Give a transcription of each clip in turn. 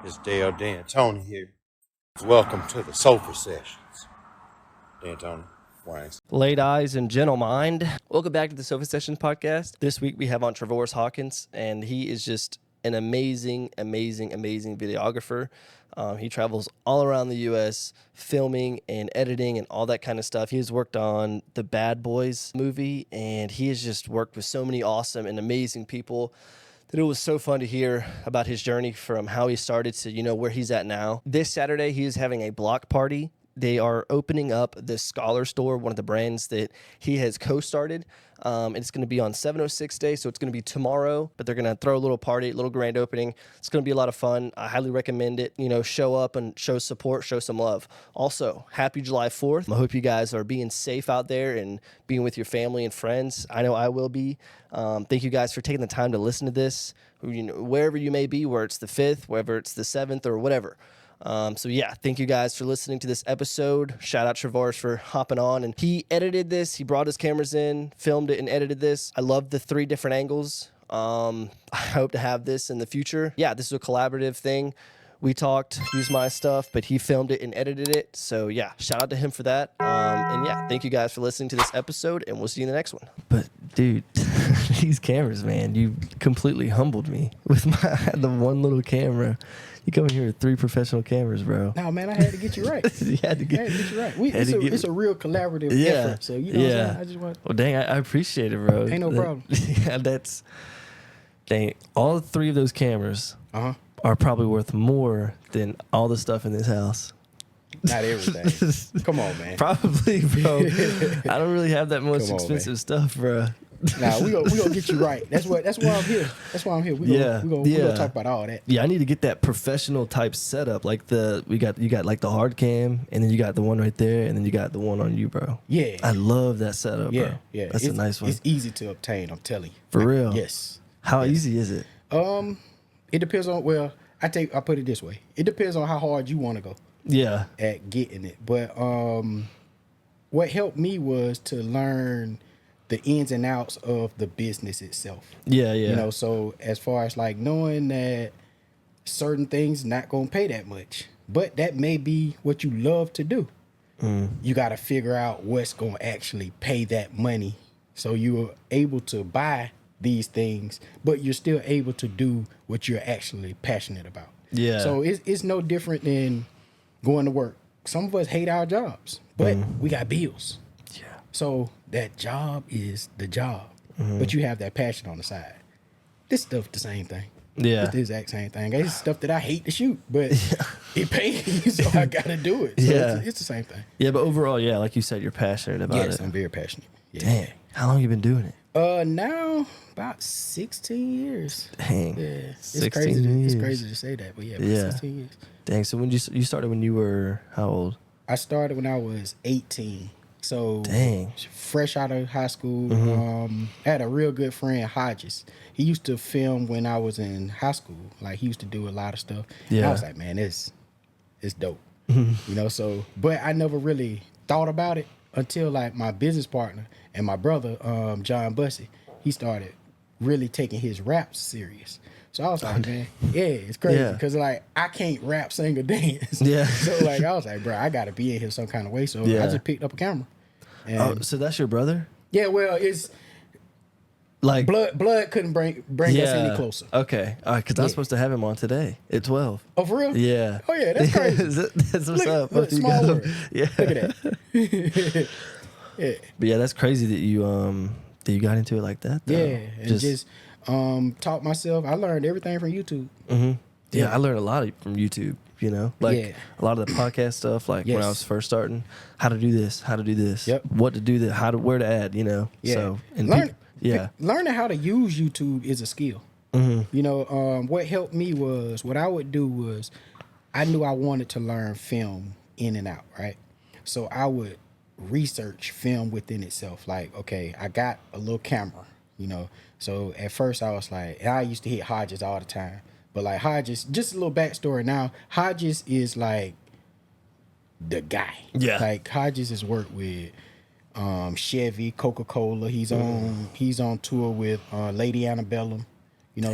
It's Dale D'Antoni here. Welcome to the Sofa Sessions. D'Antoni, Wayne. Late eyes and gentle mind. Welcome back to the Sofa Sessions podcast. This week we have on Travoris Hawkins, and he is just an amazing videographer. He travels all around the U.S. filming and editing and all that kind of stuff. He has worked on the Bad Boys movie, and he has just worked with so many awesome and amazing people that it was so fun to hear about his journey from how he started to, where he's at now. This Saturday, he is having a block party. They are opening up the Scholar Store, one of the brands that he has co-started. It's going to be on 706 Day, so it's going to be tomorrow, but they're going to throw a little party, a little grand opening. It's going to be a lot of fun. I highly recommend it. Show up and show support, show some love. Also, happy July 4th. I hope you guys are being safe out there and being with your family and friends. I know I will be. Thank you guys for taking the time to listen to this, wherever you may be, where it's the 5th, whether it's the 7th or whatever. Thank you guys for listening to this episode. Shout out Travoris for hopping on, and he edited this. He brought his cameras in, filmed it, and edited this. I love the 3 different angles. I hope to have this in the future. Yeah, this is a collaborative thing. We talked, used my stuff, but he filmed it and edited it. So yeah, shout out to him for that. Thank you guys for listening to this episode, and we'll see you in the next one. But dude, these cameras, man, you completely humbled me with the one little camera. You come in here with 3 professional cameras, bro. No, man, I had to get you right. You had to get you right. It's a real collaborative effort. So, what I'm saying? I just want... Well, dang, I appreciate it, bro. Ain't no problem. Yeah, dang, all 3 of those cameras are probably worth more than all the stuff in this house. Not everything. Come on, man. Probably, bro. I don't really have that much expensive stuff, bro. Nah, we gonna get you right. That's why I'm here. That's why I'm here. We gonna talk about all that. Yeah, I need to get that professional type setup. Like you got like the hard cam, and then you got the one right there, and then you got the one on you, bro. Yeah, I love that setup, bro. Yeah, that's a nice one. It's easy to obtain. I'm telling you. For real? Yes. How easy is it? It depends on. Well, I put it this way. It depends on how hard you want to go. Yeah. At getting it, but what helped me was to learn the ins and outs of the business itself. Yeah. So as far as like knowing that certain things not gonna pay that much, but that may be what you love to do. You got to figure out what's gonna actually pay that money, so you are able to buy these things, but you're still able to do what you're actually passionate about. Yeah. So it's no different than going to work. Some of us hate our jobs, but we got bills. Yeah. So that job is the job, but you have that passion on the side. This stuff the same thing. Yeah. It's the exact same thing. It's stuff that I hate to shoot, but it pays, so I got to do it. So it's the same thing. Yeah, but overall, yeah, like you said, you're passionate about it. Yes, I'm very passionate. Yeah. Dang. How long you been doing it? Now about 16 years. Dang. Yeah. It's 16 crazy. years. It's crazy to say that, but about 16 years. Dang. So when you started when you were how old? I started when I was 18. So dang. Fresh out of high school. I had a real good friend, Hodges. He used to film when I was in high school. Like he used to do a lot of stuff. Yeah. And I was like, man, it's dope. So but I never really thought about it until like my business partner and my brother, John Bussey, he started really taking his raps serious. So I was like, man, it's crazy because like I can't rap, sing, or dance. Yeah. So like I was like, bro, I got to be in here some kind of way. So I just picked up a camera. And so that's your brother? Yeah, well, it's like blood couldn't bring us any closer. Okay, all right, because I was supposed to have him on today at 12. Oh, for real? Yeah. Oh yeah, that's crazy. That's what's up. Look, small world. Yeah. Look at that. Yeah. But yeah, that's crazy that you got into it like that. Though. Yeah, and just taught myself. I learned everything from YouTube. Yeah, I learned a lot from YouTube. A lot of the podcast stuff. Like when I was first starting, how to do this, what to do, where to add. Yeah. So and learning how to use YouTube is a skill. What helped me was what I would do was I knew I wanted to learn film in and out, right? So I would research film within itself. Like, okay, I got a little camera, So at first I was like, and I used to hit Hodges all the time. But like Hodges, just a little backstory now, Hodges is like the guy. Yeah. Like Hodges has worked with Chevy, Coca-Cola. He's on tour with Lady Antebellum.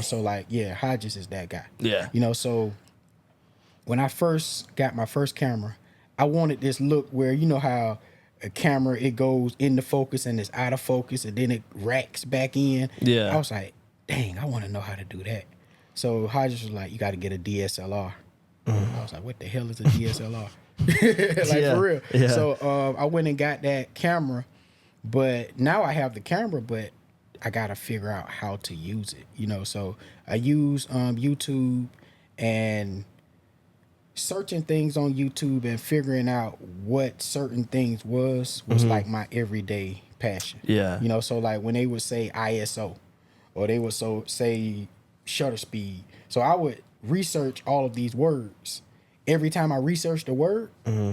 So like, Hodges is that guy. Yeah. So when I first got my first camera, I wanted this look where, you know how a camera, it goes into focus and it's out of focus and then it racks back in. Yeah. I was like, dang, I want to know how to do that. So Hodges was like, you got to get a DSLR. I was like, what the hell is a DSLR? Like, for real. Yeah. So I went and got that camera, but now I have the camera, but I got to figure out how to use it, you know? So I use YouTube and searching things on YouTube and figuring out what certain things was like my everyday passion. Yeah. You know, so like when they would say ISO or they would say shutter speed. So I would research all of these words. Every time I researched a word,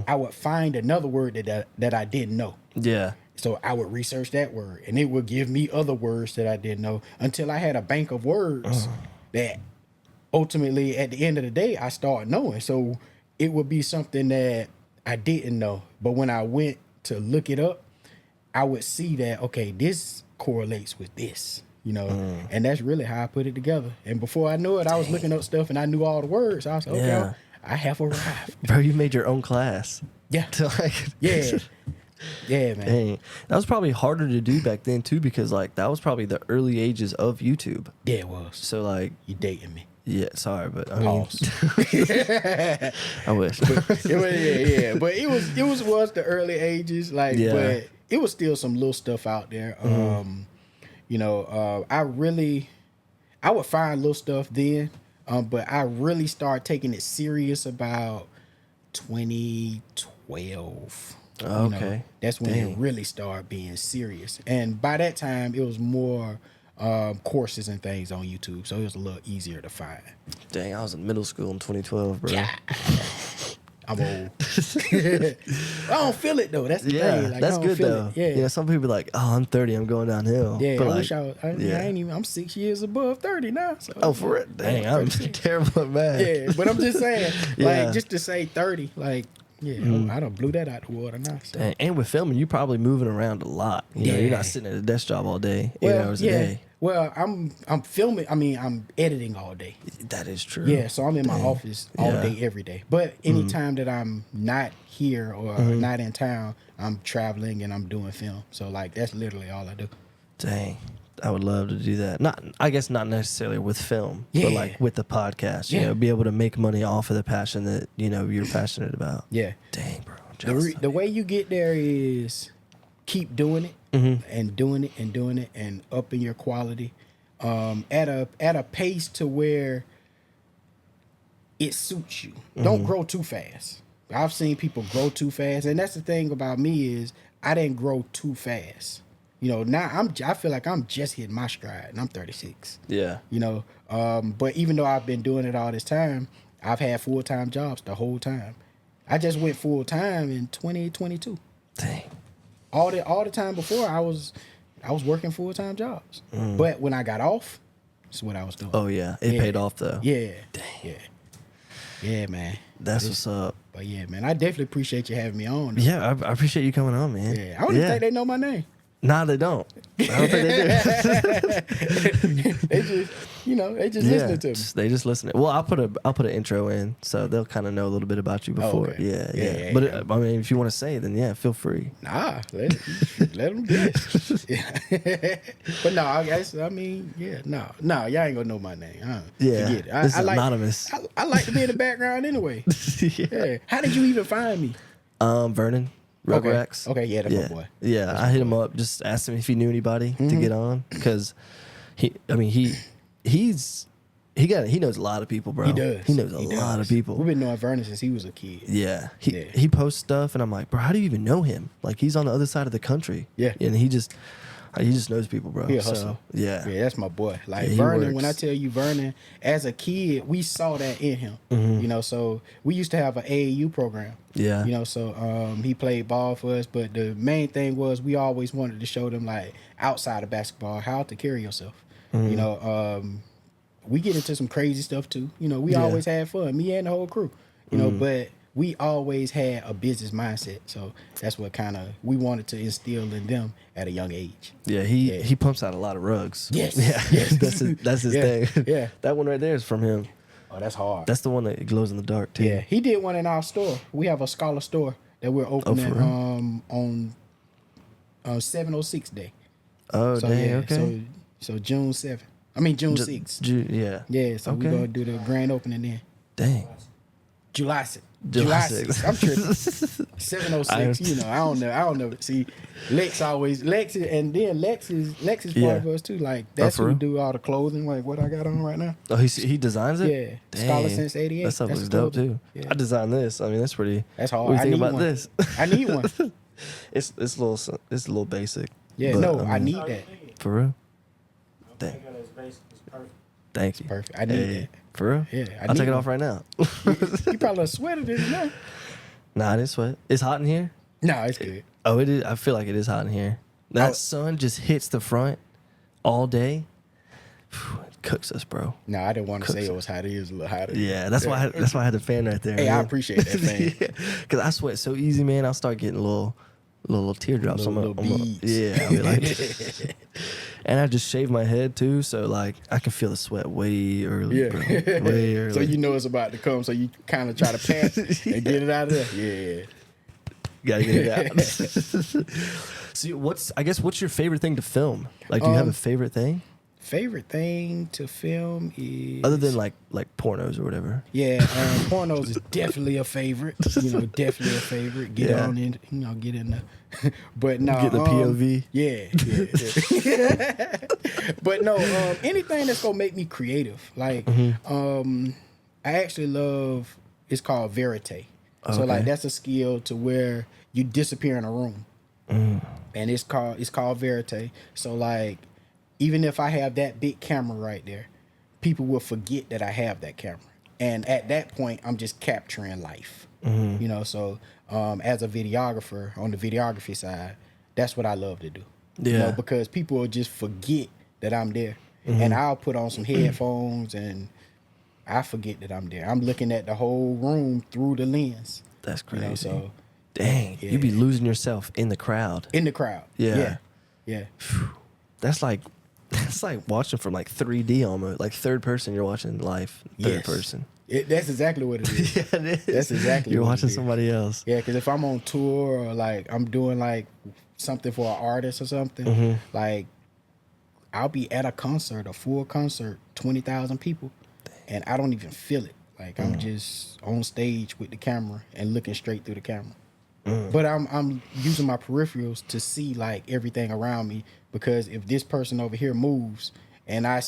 I would find another word that I didn't know. Yeah. So I would research that word and it would give me other words that I didn't know until I had a bank of words that ultimately at the end of the day, I started knowing. So it would be something that I didn't know. But when I went to look it up, I would see that, okay, this correlates with this, you know, and that's really how I put it together. And before I knew it, I was looking up stuff and I knew all the words. I was like, okay, I have arrived. Bro, you made your own class. Yeah. Like, Yeah. Yeah, man. dang. That was probably harder to do back then too, because like that was probably the early ages of YouTube. Yeah, it was. So like, You dating me. yeah, sorry, but I mean, Pause. I wish. But it was the early ages, like, but it was still some little stuff out there. You know, I would find little stuff then, but I really started taking it serious about 2012. Okay. You know, that's when it really started being serious. And by that time, it was more courses and things on YouTube, so it was a little easier to find. Dang, I was in middle school in 2012, bro. Yeah. I'm old. I don't feel it though. That's the thing. Like, that's I don't good feel though. It. Yeah. Yeah, some people be like, "Oh, I'm 30, I'm going downhill." Yeah, but I like, wish I was. I ain't even. I'm 6 years above 30 now. So, oh, for it? Dang, I'm terrible at math. Yeah, but I'm just saying, Yeah. like, just to say 30, like, yeah, I done blew that out the water now. So. Dang, and with filming, you're probably moving around a lot. You know, you're not sitting at a desk job all day, 8 hours a day. Well, I'm filming. I mean, I'm editing all day. That is true. Yeah, so I'm in my office all day, every day. But anytime that I'm not here or not in town, I'm traveling and I'm doing film. So like that's literally all I do. Dang, I would love to do that. I guess not necessarily with film, but like with the podcast. You know, be able to make money off of the passion that you know you're passionate about. Yeah. Dang, bro. I'm jealous. The way you get there is keep doing it and doing it and doing it and upping your quality at a pace to where it suits you. Don't grow too fast. I've seen people grow too fast, and that's the thing about me is I didn't grow too fast. You know, now I feel like I'm just hitting my stride, and I'm 36. Yeah. You know, but even though I've been doing it all this time, I've had full-time jobs the whole time. I just went full-time in 2022. Dang. All the time before I was working full-time jobs. But when I got off, that's what I was doing. Oh yeah, it paid off though. Yeah. Dang. Yeah, man. That's what's up. But yeah, man, I definitely appreciate you having me on. Yeah, I appreciate you coming on, man. Yeah. I don't even think they know my name. Nah, they don't. I don't think they do. They just, they just listening to me. They just listen. Well, I'll put an intro in, so they'll kind of know a little bit about you before. Okay. Yeah. But I mean, if you want to say, then yeah, feel free. Nah, let them guess. Yeah. But no, I guess y'all ain't gonna know my name. Yeah, Forget it. this is anonymous. I like to be in the background anyway. Yeah. How did you even find me? Vernon. Rugrats. Okay, yeah, that's my boy. Yeah, I hit him up, just asked him if he knew anybody to get on, because he knows a lot of people, bro. He does. He knows a lot of people. We've been knowing Vernon since he was a kid. Yeah. He posts stuff, and I'm like, bro, how do you even know him? Like, he's on the other side of the country. Yeah. And he just knows people, bro. He a hustler. Yeah. Yeah, that's my boy. Like Yeah, Vernon, works. when I tell you Vernon, as a kid, we saw that in him. You know, so we used to have an AAU program. Yeah. You know, so he played ball for us, but the main thing was we always wanted to show them, like, outside of basketball, how to carry yourself. You know, we get into some crazy stuff too. You know, we always had fun, me and the whole crew. You know, but we always had a business mindset. So that's what we wanted to instill in them at a young age. Yeah, he pumps out a lot of rugs. Yes. Yeah. Yes. That's his thing. Yeah. That one right there is from him. Oh, that's hard. That's the one that glows in the dark too. Yeah, he did one in our store. We have a Scholar store that we're opening on 706 day. Oh, So dang, yeah, okay. so June 7th. I mean June 6th. Yeah. Yeah, so we're gonna do the grand opening then. Dang. July 6th. July 6th. I'm tripping. 706. You know, I don't know. See, Lex and then Lex is part of us too. Like that's who real? do all the clothing. Like what I got on right now. Oh, he designs it. Yeah, Dang. Scholar since '88. That stuff That's looks dope clothing. too. Yeah. I designed this. I mean, that's pretty. That's hard. What do you I think need about one. this? I need one. It's a little basic. Yeah, but, no, I I mean, need that. For real. I Dang. think it's basic. It's perfect. Thank you. Perfect. I need that. For real? Yeah, I'll take need it one. off right now. You probably sweated it now. Nah, I didn't sweat. It's hot in here. No, it's good. Oh, it is. I feel like it is hot in here. That Oh. sun just hits the front all day. It cooks us, bro. No, I didn't want to say it was hot. It is a little hotter. Yeah, that's why. That's why I had the fan right there. Hey, I man. appreciate that, man. Because I sweat so easy, man. I'll start getting little teardrops. Little beads. Yeah, I'll be like, and I just shave my head too, so like I can feel the sweat way early, Yeah. bro. Way early. So you know it's about to come, so you kind of try to pass it and get it out of there. Yeah. gotta get it out. See, what's your favorite thing to film? Like, do you have a favorite thing Favorite thing to film is other than like pornos or whatever? yeah, pornos is definitely a favorite. You know, definitely a favorite. Get Yeah. on in, you know, get in the. But no, Get the POV. Yeah. But no, anything that's gonna make me creative. Like, I actually love. It's called verite. So Okay. like that's a skill to where you disappear in a room, and it's called verite. So like, even if I have that big camera right there, people will forget that I have that camera. And at that point, I'm just capturing life. You know, so as a videographer, on the videography side, that's what I love to do. You Yeah. know, because people will just forget that I'm there. And I'll put on some headphones and I forget that I'm there. I'm looking at the whole room through the lens. That's You crazy. know, so Dang, yeah. you be losing yourself in the crowd. in the crowd. Yeah. Yeah. That's like watching from like 3D almost, like third person. You're watching life, third Yes. person. That's exactly what it is. Yeah, it is. That's exactly You're what it watching is. somebody else. Yeah, because if I'm on tour or like I'm doing like something for an artist or something, like I'll be at a concert, a full concert, 20,000 people, and I don't even feel it. Like I'm just on stage with the camera and looking straight through the camera. But I'm using my peripherals to see like everything around me, because if this person over here moves and I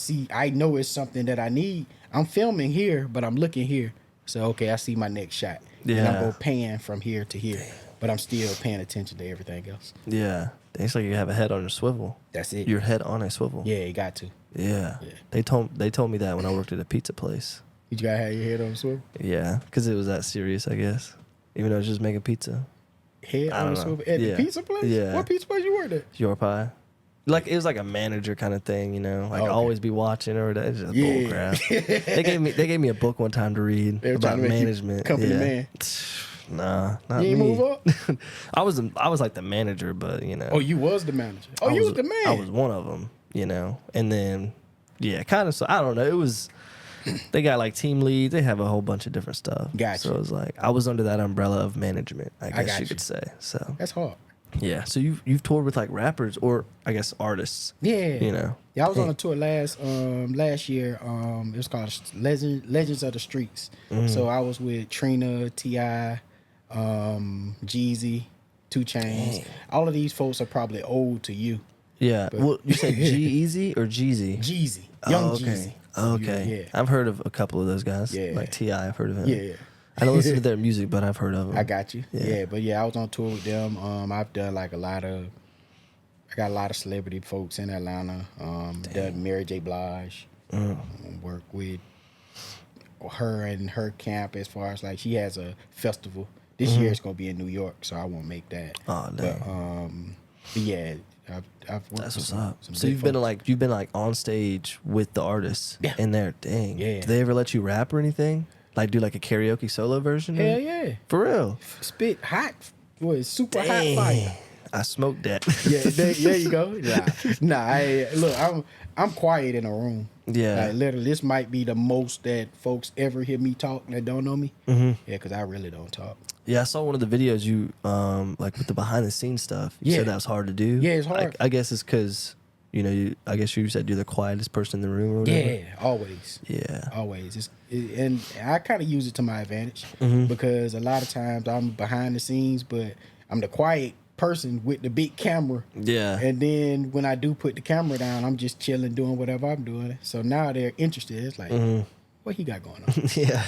know it's something that I need, I'm filming here, but I'm looking here. So okay, I see my next shot. And Yeah. I'm going pan from here to here. But I'm still paying attention to everything else. Yeah, it's like you have a head on your swivel. That's it. Your head on a swivel. Yeah, you got to. Yeah. Yeah. They told me that when I worked at a pizza place. You gotta have your head on the swivel. Yeah, because it was that serious, I guess. Even though it's just making pizza. Head I on don't the know. swivel at Yeah. the pizza place? Yeah. What pizza place you worked at? Your pie. Like it was like a manager kind of thing, you know. Like Okay. always be watching or that. It's just Yeah. bull crap. they gave me a book one time to read They were about trying to make you management. company man. Nah, not You ain't me. move up? I was like the manager, but you know. Oh, you was the manager. Oh, I you was the man. I was one of them, you know. And then, yeah, kind of. So I don't know. It was. They got like team leads. They have a whole bunch of different stuff. Gotcha. So it was like I was under that umbrella of management, I guess got you you. could say. So That's hard. yeah. So you've toured with like rappers or I guess artists. Yeah. You know. Yeah, I was on Hey. a tour last year. It was called Legends of the Streets. So I was with Trina, T.I., Jeezy, 2 Chainz. All of these folks are probably old to you. Yeah. Well, you said G-Eazy or Jeezy? Jeezy, young okay. Jeezy. Okay. Yeah. I've heard of a couple of those guys. Yeah. Like T.I., I've heard of him. Yeah. I don't listen to their music, but I've heard of them. I got you. Yeah. Yeah. But yeah, I was on tour with them. I've done like I got a lot of celebrity folks in Atlanta. Done Mary J. Blige. Work with her and her camp as far as like she has a festival. This year it's gonna be in New York, so I won't make that. Oh, dang. But yeah, I've worked That's with what's up. some So big you've been like on stage with the artists. Yeah. In there. Dang. Yeah. Do they ever let you rap or anything? Like do like a karaoke solo version? Hell yeah. For real. Spit hot. Was super Dang. hot fire. I smoked that. Yeah, there you go. Nah, look, I'm quiet in a room. Yeah. Like literally, this might be the most that folks ever hear me talk that don't know me. Yeah, because I really don't talk. Yeah, I saw one of the videos you like with the behind the scenes stuff. You Yeah. said that was hard to do. Yeah, it's hard. I guess it's because I guess you said you're the quietest person in the room or whatever. Yeah, always. Yeah. Always. And I kind of use it to my advantage Mm-hmm. because a lot of times I'm behind the scenes, but I'm the quiet person with the big camera. Yeah. And then when I do put the camera down, I'm just chilling, doing whatever I'm doing. So now they're interested. It's like, what he got going on? Yeah.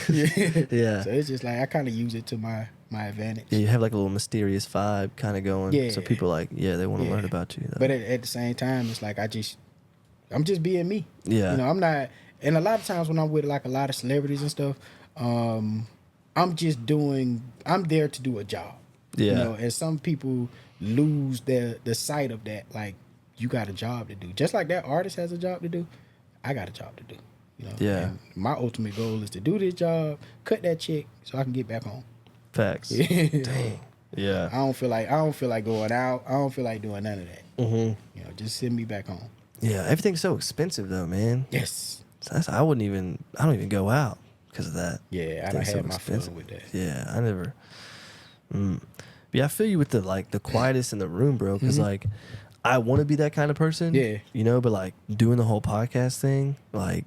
Yeah. So it's just like I kind of use it to my advantage. Yeah, you have like a little mysterious vibe kind of going. Yeah. So people like, they want to Yeah. learn about you. Though. But at the same time, it's like I'm just being me. Yeah. I'm not. And a lot of times when I'm with like a lot of celebrities and stuff, I'm there to do a job. Yeah. And some people lose the sight of that. Like, you got a job to do. Just like that artist has a job to do, I got a job to do. Yeah. And my ultimate goal is to do this job, cut that check, so I can get back home. Facts. Dang. Yeah. I don't feel like going out. I don't feel like doing none of that. Mm-hmm. Just send me back home. Yeah. Everything's so expensive though, man. Yes. So I don't even go out because of that. Yeah, I don't Everything's have my fun with that. Yeah, I never. But yeah, I feel you with the quietest in the room, bro. Because like, I want to be that kind of person. Yeah. But like doing the whole podcast thing, like,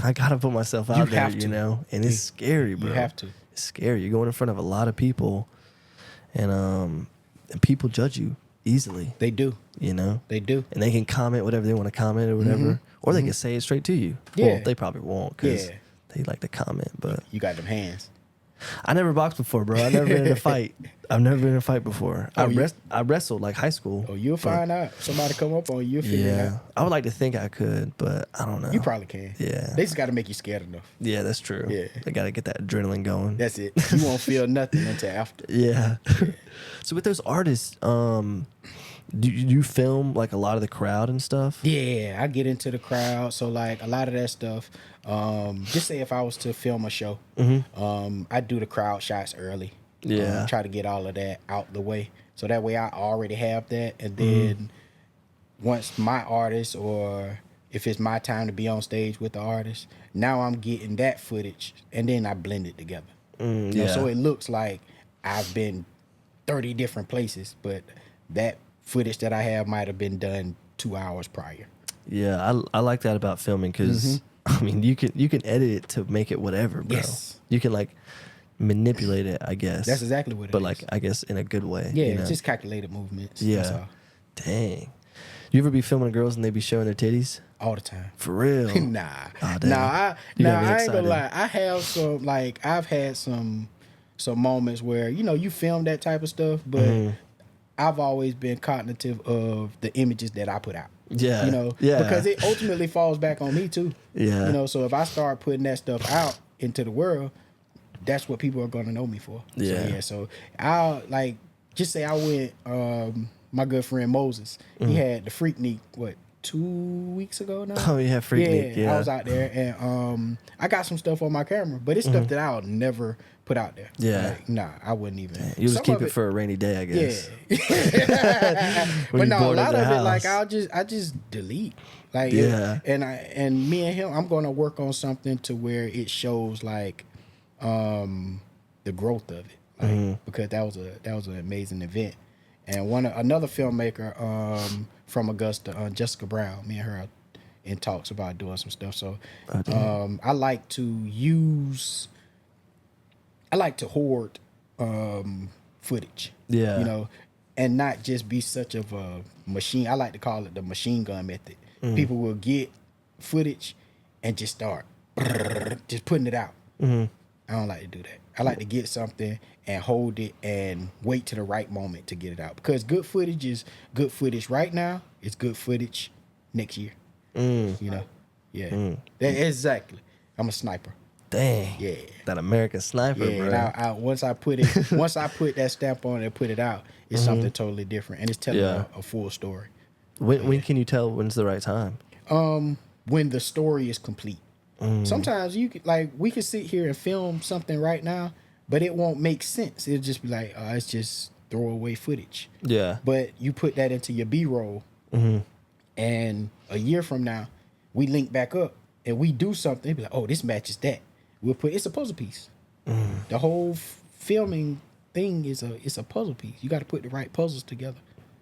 I gotta put myself out there, have to. and it's scary, bro. You have to. It's scary. You're going in front of a lot of people, and people judge you easily. They do. They do. And they can comment whatever they want to comment or whatever, or they can say it straight to you. Well, Yeah. they probably won't because Yeah. they like to comment, but. You got them hands. I never boxed before, bro. I've never been in a fight. I've never been in a fight before. I wrestled like high school. Oh, you'll find out. Somebody come up on you, you'll figure it Yeah. out. I would like to think I could, but I don't know. You probably can. Yeah. They just got to make you scared enough. Yeah, that's true. Yeah. They got to get that adrenaline going. That's it. You won't feel nothing until after. Yeah. So with those artists, do you film like a lot of the crowd and stuff? Yeah, I get into the crowd. So like a lot of that stuff. Just say if I was to film a show, I do the crowd shots early. Yeah. Try to get all of that out the way. So that way I already have that. And then once my artist, or if it's my time to be on stage with the artist, now I'm getting that footage and then I blend it together. So it looks like I've been 30 different places, but that footage that I have might have been done 2 hours prior. Yeah, I like that about filming because I mean you can edit it to make it whatever, bro. Yes. You can like manipulate it, I guess. That's exactly what it is. But like I guess in a good way. Yeah, you know? it's just calculated movements. Yeah. That's all. Dang. You ever be filming girls and they be showing their titties? All the time. For real? Nah. Oh, damn. I You got me ain't gonna excited. lie. I have some, like, I've had some moments where, you film that type of stuff, but I've always been cognitive of the images that I put out. Yeah. Yeah. Because it ultimately falls back on me too. Yeah. So if I start putting that stuff out into the world, that's what people are gonna know me for. Yeah. So I'll just say I went, my good friend Moses, he had the Freaknik, 2 weeks ago now? Oh yeah, Freaknik. Yeah. I was out there and I got some stuff on my camera, but it's stuff that I'll never put out there. Yeah. Like, nah, I wouldn't even. You just Some keep of it for a rainy day, I guess. Yeah. When But you're no, a bored at lot the of it, like house. I just delete. Like Yeah. and me and him, I'm gonna work on something to where it shows like the growth of it. Like, because that was an amazing event. And another filmmaker from Augusta, Jessica Brown, me and her are in talks about doing some stuff. So I like to hoard footage. Yeah. And not just be such of a machine. I like to call it the machine gun method. People will get footage and just start just putting it out. I don't like to do that. I like to get something and hold it and wait to the right moment to get it out. Because good footage is good footage right now. It's good footage next year. Yeah. Exactly. I'm a sniper. Dang. Yeah. That American sniper, Yeah. bro. And once I put that stamp on it and put it out, it's something totally different. And it's telling Yeah. a full story. When can you tell when's the right time? When the story is complete. Sometimes we could sit here and film something right now, but it won't make sense. It'll just be like, it's just throwaway footage. Yeah. But you put that into your B-roll, and a year from now, we link back up, and we do something, they be like, oh, this matches that. We'll put it's a puzzle piece. The whole filming thing is a puzzle piece. You got to put the right puzzles together.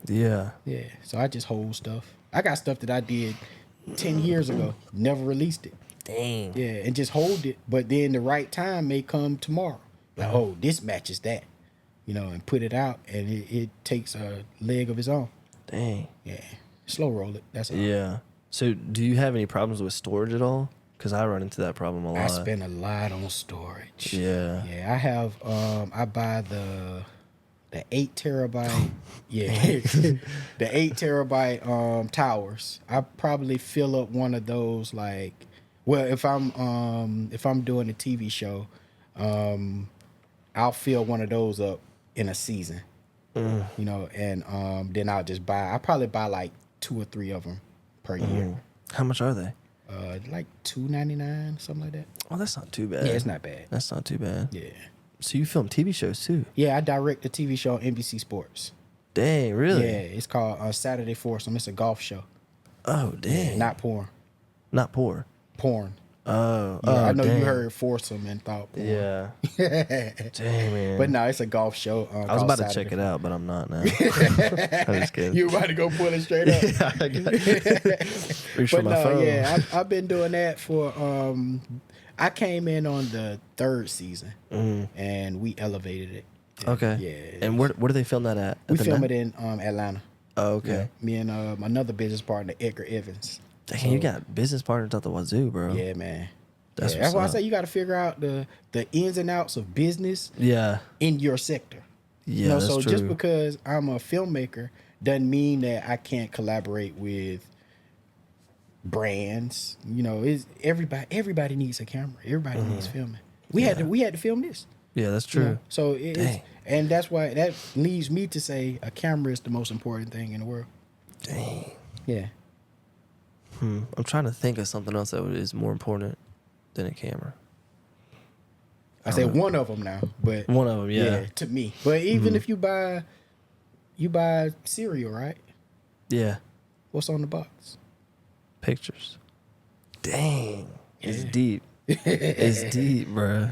Yeah. Yeah. So I just hold stuff. I got stuff that I did 10 years ago, never released it. Dang. Yeah, and just hold it. But then the right time may come tomorrow. Like, oh, this matches that. And put it out, and it takes a leg of its own. Dang. Yeah. Slow roll it. That's all. Yeah. So do you have any problems with storage at all? Because I run into that problem a lot. I spend a lot on storage. Yeah. Yeah, I have I buy the 8 terabyte the 8 terabyte towers. I probably fill up one of those if I'm doing a TV show, I'll fill one of those up in a season. And then I'll just I probably buy like 2 or 3 of them per year. How much are they? Like $2.99, something like that. Oh, that's not too bad. Yeah, it's not bad. That's not too bad. Yeah. So you film TV shows too? Yeah, I direct a TV show on NBC Sports. Dang, really? Yeah, it's called Saturday Foursome. It's a golf show. Oh, dang. Not porn. Not poor. Porn. Oh, Yeah, I know dang. you heard foursome and thought porn. Yeah. Dang, man. But no, it's a golf show. I was about to check it out, but I'm not now. I'm just kidding. You about to go pull it straight up. Yeah, I got reach for But my no, phone. yeah, I've been doing that for. I came in on the 3rd season, and we elevated it. Okay. Yeah. And where do they film that at? We film it in Atlanta. Oh, okay. Yeah. Me and another business partner, Edgar Evans. Dang, you got business partners at the wazoo, bro. Yeah, man. That's That's why I what's say up. you got to figure out the ins and outs of business Yeah. in your sector. Yeah, that's so true. just because I'm a filmmaker doesn't mean that I can't collaborate with brands. Is everybody needs a camera. Everybody needs filming. We had to film this. Yeah, that's true. So Dang. and that's why that leads me to say a camera is the most important thing in the world. Dang. Yeah. I'm trying to think of something else that is more important than a camera. I say one of them now, but One of them, yeah. to me. But even if you buy cereal, right? Yeah. What's on the box? Pictures. Dang. It's Yeah. deep. It's deep, bro.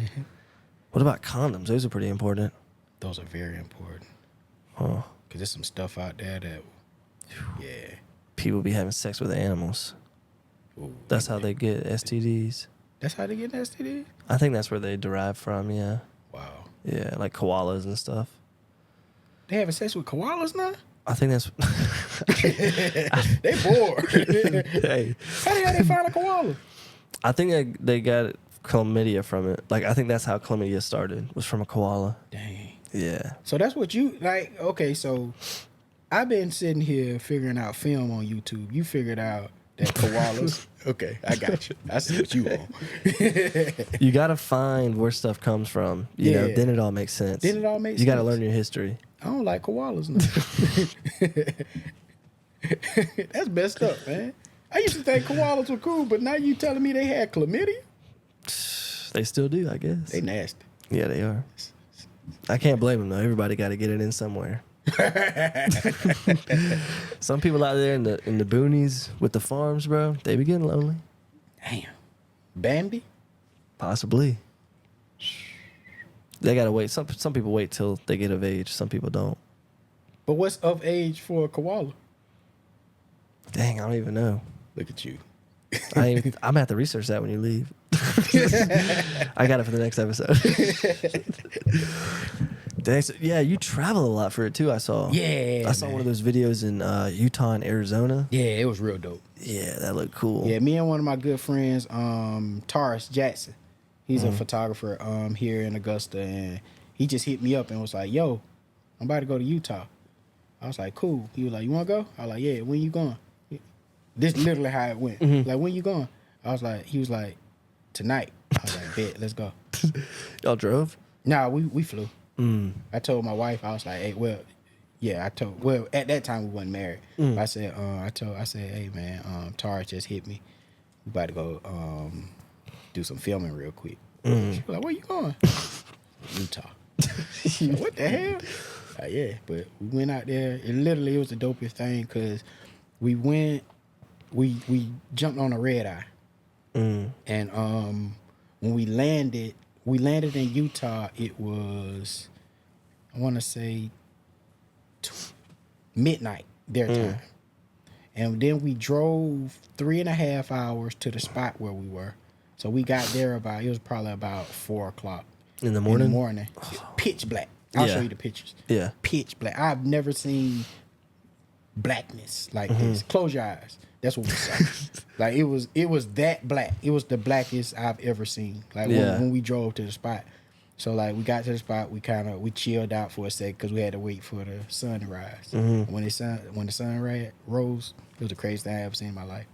What about condoms? Those are pretty important. Those are very important. Huh. Because there's some stuff out there that, yeah. People be having sex with animals. Ooh, That's how they get STDs. That's how they get an STD? I think that's where they derive from, yeah. Wow. Yeah, like koalas and stuff. They having sex with koalas now? I think that's... They bored. Hey, How the hell they find a koala? I think they got chlamydia from it. Like, I think that's how chlamydia started, was from a koala. Dang. Yeah. So that's what you, like, okay, so I've been sitting here figuring out film on YouTube. You figured out that koalas. Okay, I got you. I see what you on. You got to find where stuff comes from. You know, Yeah. then it all makes sense. Then it all makes You got to sense. learn your history. I don't like koalas now. That's messed up, man. I used to think koalas were cool, but now you telling me they had chlamydia? They still do, I guess. They nasty. Yeah, they are. I can't blame them, though. Everybody got to get it in somewhere. Some people out there in the boonies with the farms, bro, they be getting lonely. Damn. Bambi? Possibly. They gotta wait. Some people wait till they get of age. Some people don't. But what's of age for a koala? Dang, I don't even know. Look at you. I'm gonna have to research that when you leave. I got it for the next episode. Dang, so, yeah, you travel a lot for it too. I saw. Yeah, I saw man. one of those videos in Utah and Arizona. Yeah, it was real dope. Yeah, that looked cool. Yeah, me and one of my good friends, Taurus Jackson, he's a photographer here in Augusta, and he just hit me up and was like, yo, I'm about to go to Utah. I was like, cool. He was like, you want to go? I was like, yeah, when you going? This is literally how it went. Like, when you going? He was like, tonight. I was like, bet, let's go. Y'all drove? Nah, we flew. I told my wife, I was like, hey, at that time we wasn't married. I said, I said, hey man, Taurus just hit me. We about to go do some filming real quick. She was like, where you going? Utah. Like, what the hell? Yeah, but we went out there. It was the dopest thing because we jumped on a red eye. And when we landed in Utah. It was, I want to say, midnight their time. And then we drove 3.5 hours to the spot where we were. So we got there it was probably about 4 o'clock. In the morning? Pitch black. I'll Yeah. show you the pictures. Yeah. Pitch black. I've never seen blackness like this. Close your eyes. That's what we saw. Like it was that black. It was the blackest I've ever seen. Like when we drove to the spot. So like we got to the spot, we chilled out for a sec because we had to wait for the sun to rise. When the sun rose, it was the craziest thing I ever seen in my life.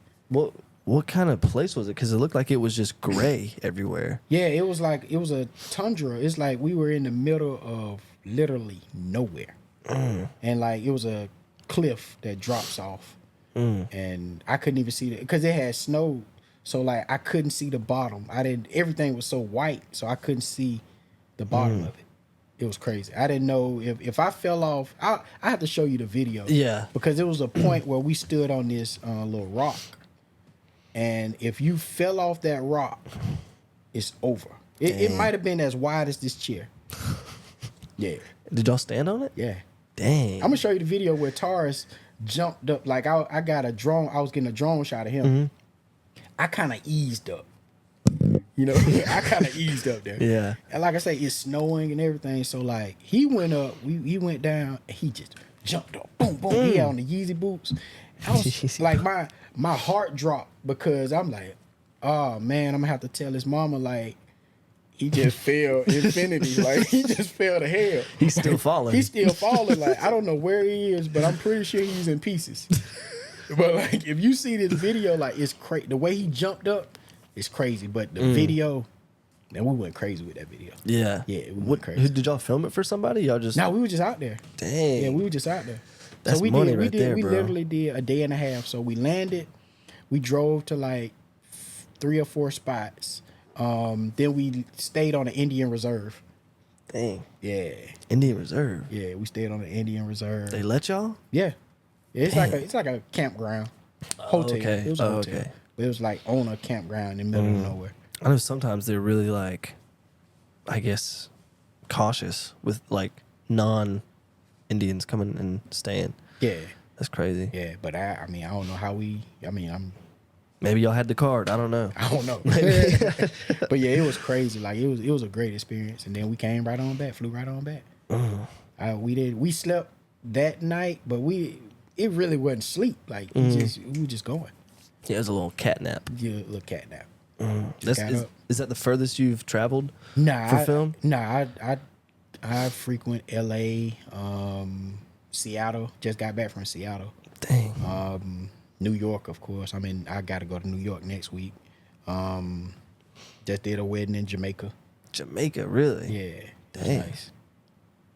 What kind of place was it? Because it looked like it was just gray everywhere. Yeah, it was a tundra. It's like we were in the middle of literally nowhere, and like it was a cliff that drops off, and I couldn't even see it because it had snowed. So like I couldn't see the bottom. Everything was so white, so I couldn't see the bottom of it. It was crazy. I didn't know if I fell off. I have to show you the video. Yeah, because there was a point where we stood on this little rock. And if you fell off that rock, it's over. It might have been as wide as this chair. Yeah. Did y'all stand on it? Yeah. Dang. I'm gonna show you the video where Taurus jumped up. Like I got a drone. I was getting a drone shot of him. I kind of eased up. You know, I kind of eased up there. Yeah. And like I say, it's snowing and everything. So like he went up, he went down, and he just jumped up. Boom, boom. He had on the Yeezy boots. I was like my heart dropped because I'm like, oh man, I'm gonna have to tell his mama like he just fell infinity, like he just fell to hell. He's still falling. He's still falling. Like I don't know where he is, but I'm pretty sure he's in pieces. But like if you see this video, like it's crazy. The way he jumped up, it's crazy. But the video, man, we went crazy with that video. Yeah. Yeah, we went crazy. Did y'all film it for somebody? Y'all just... No, we were just out there. Dang. Yeah, we were just out there. That's we money did, right there, we bro. literally did a day and a half. So we landed, we drove to like 3 or 4 spots. Then we stayed on the Indian Reserve. Dang. Yeah. Indian Reserve. Yeah, we stayed on the Indian Reserve. They let y'all? Yeah. It's like a campground. Hotel. Okay. It was a hotel. Okay. But it was like on a campground in the middle of nowhere. I know sometimes they're really like, I guess, cautious with like non-Indians coming and staying. Yeah. That's crazy. Yeah, but I mean, I don't know how Maybe y'all had the card. I don't know. I don't know. But yeah, it was crazy. Like it was a great experience. And then we came right on back, flew right on back. We slept that night, but it really wasn't sleep. Like we were just going. Yeah, it was a little cat nap. Yeah, a little cat nap. Is that the furthest you've traveled for film? Nah, I frequent LA, Seattle. Just got back from Seattle. Dang. New York, of course. I mean, I got to go to New York next week. Just did a wedding in Jamaica. Jamaica, really? Yeah, that's Dang. nice.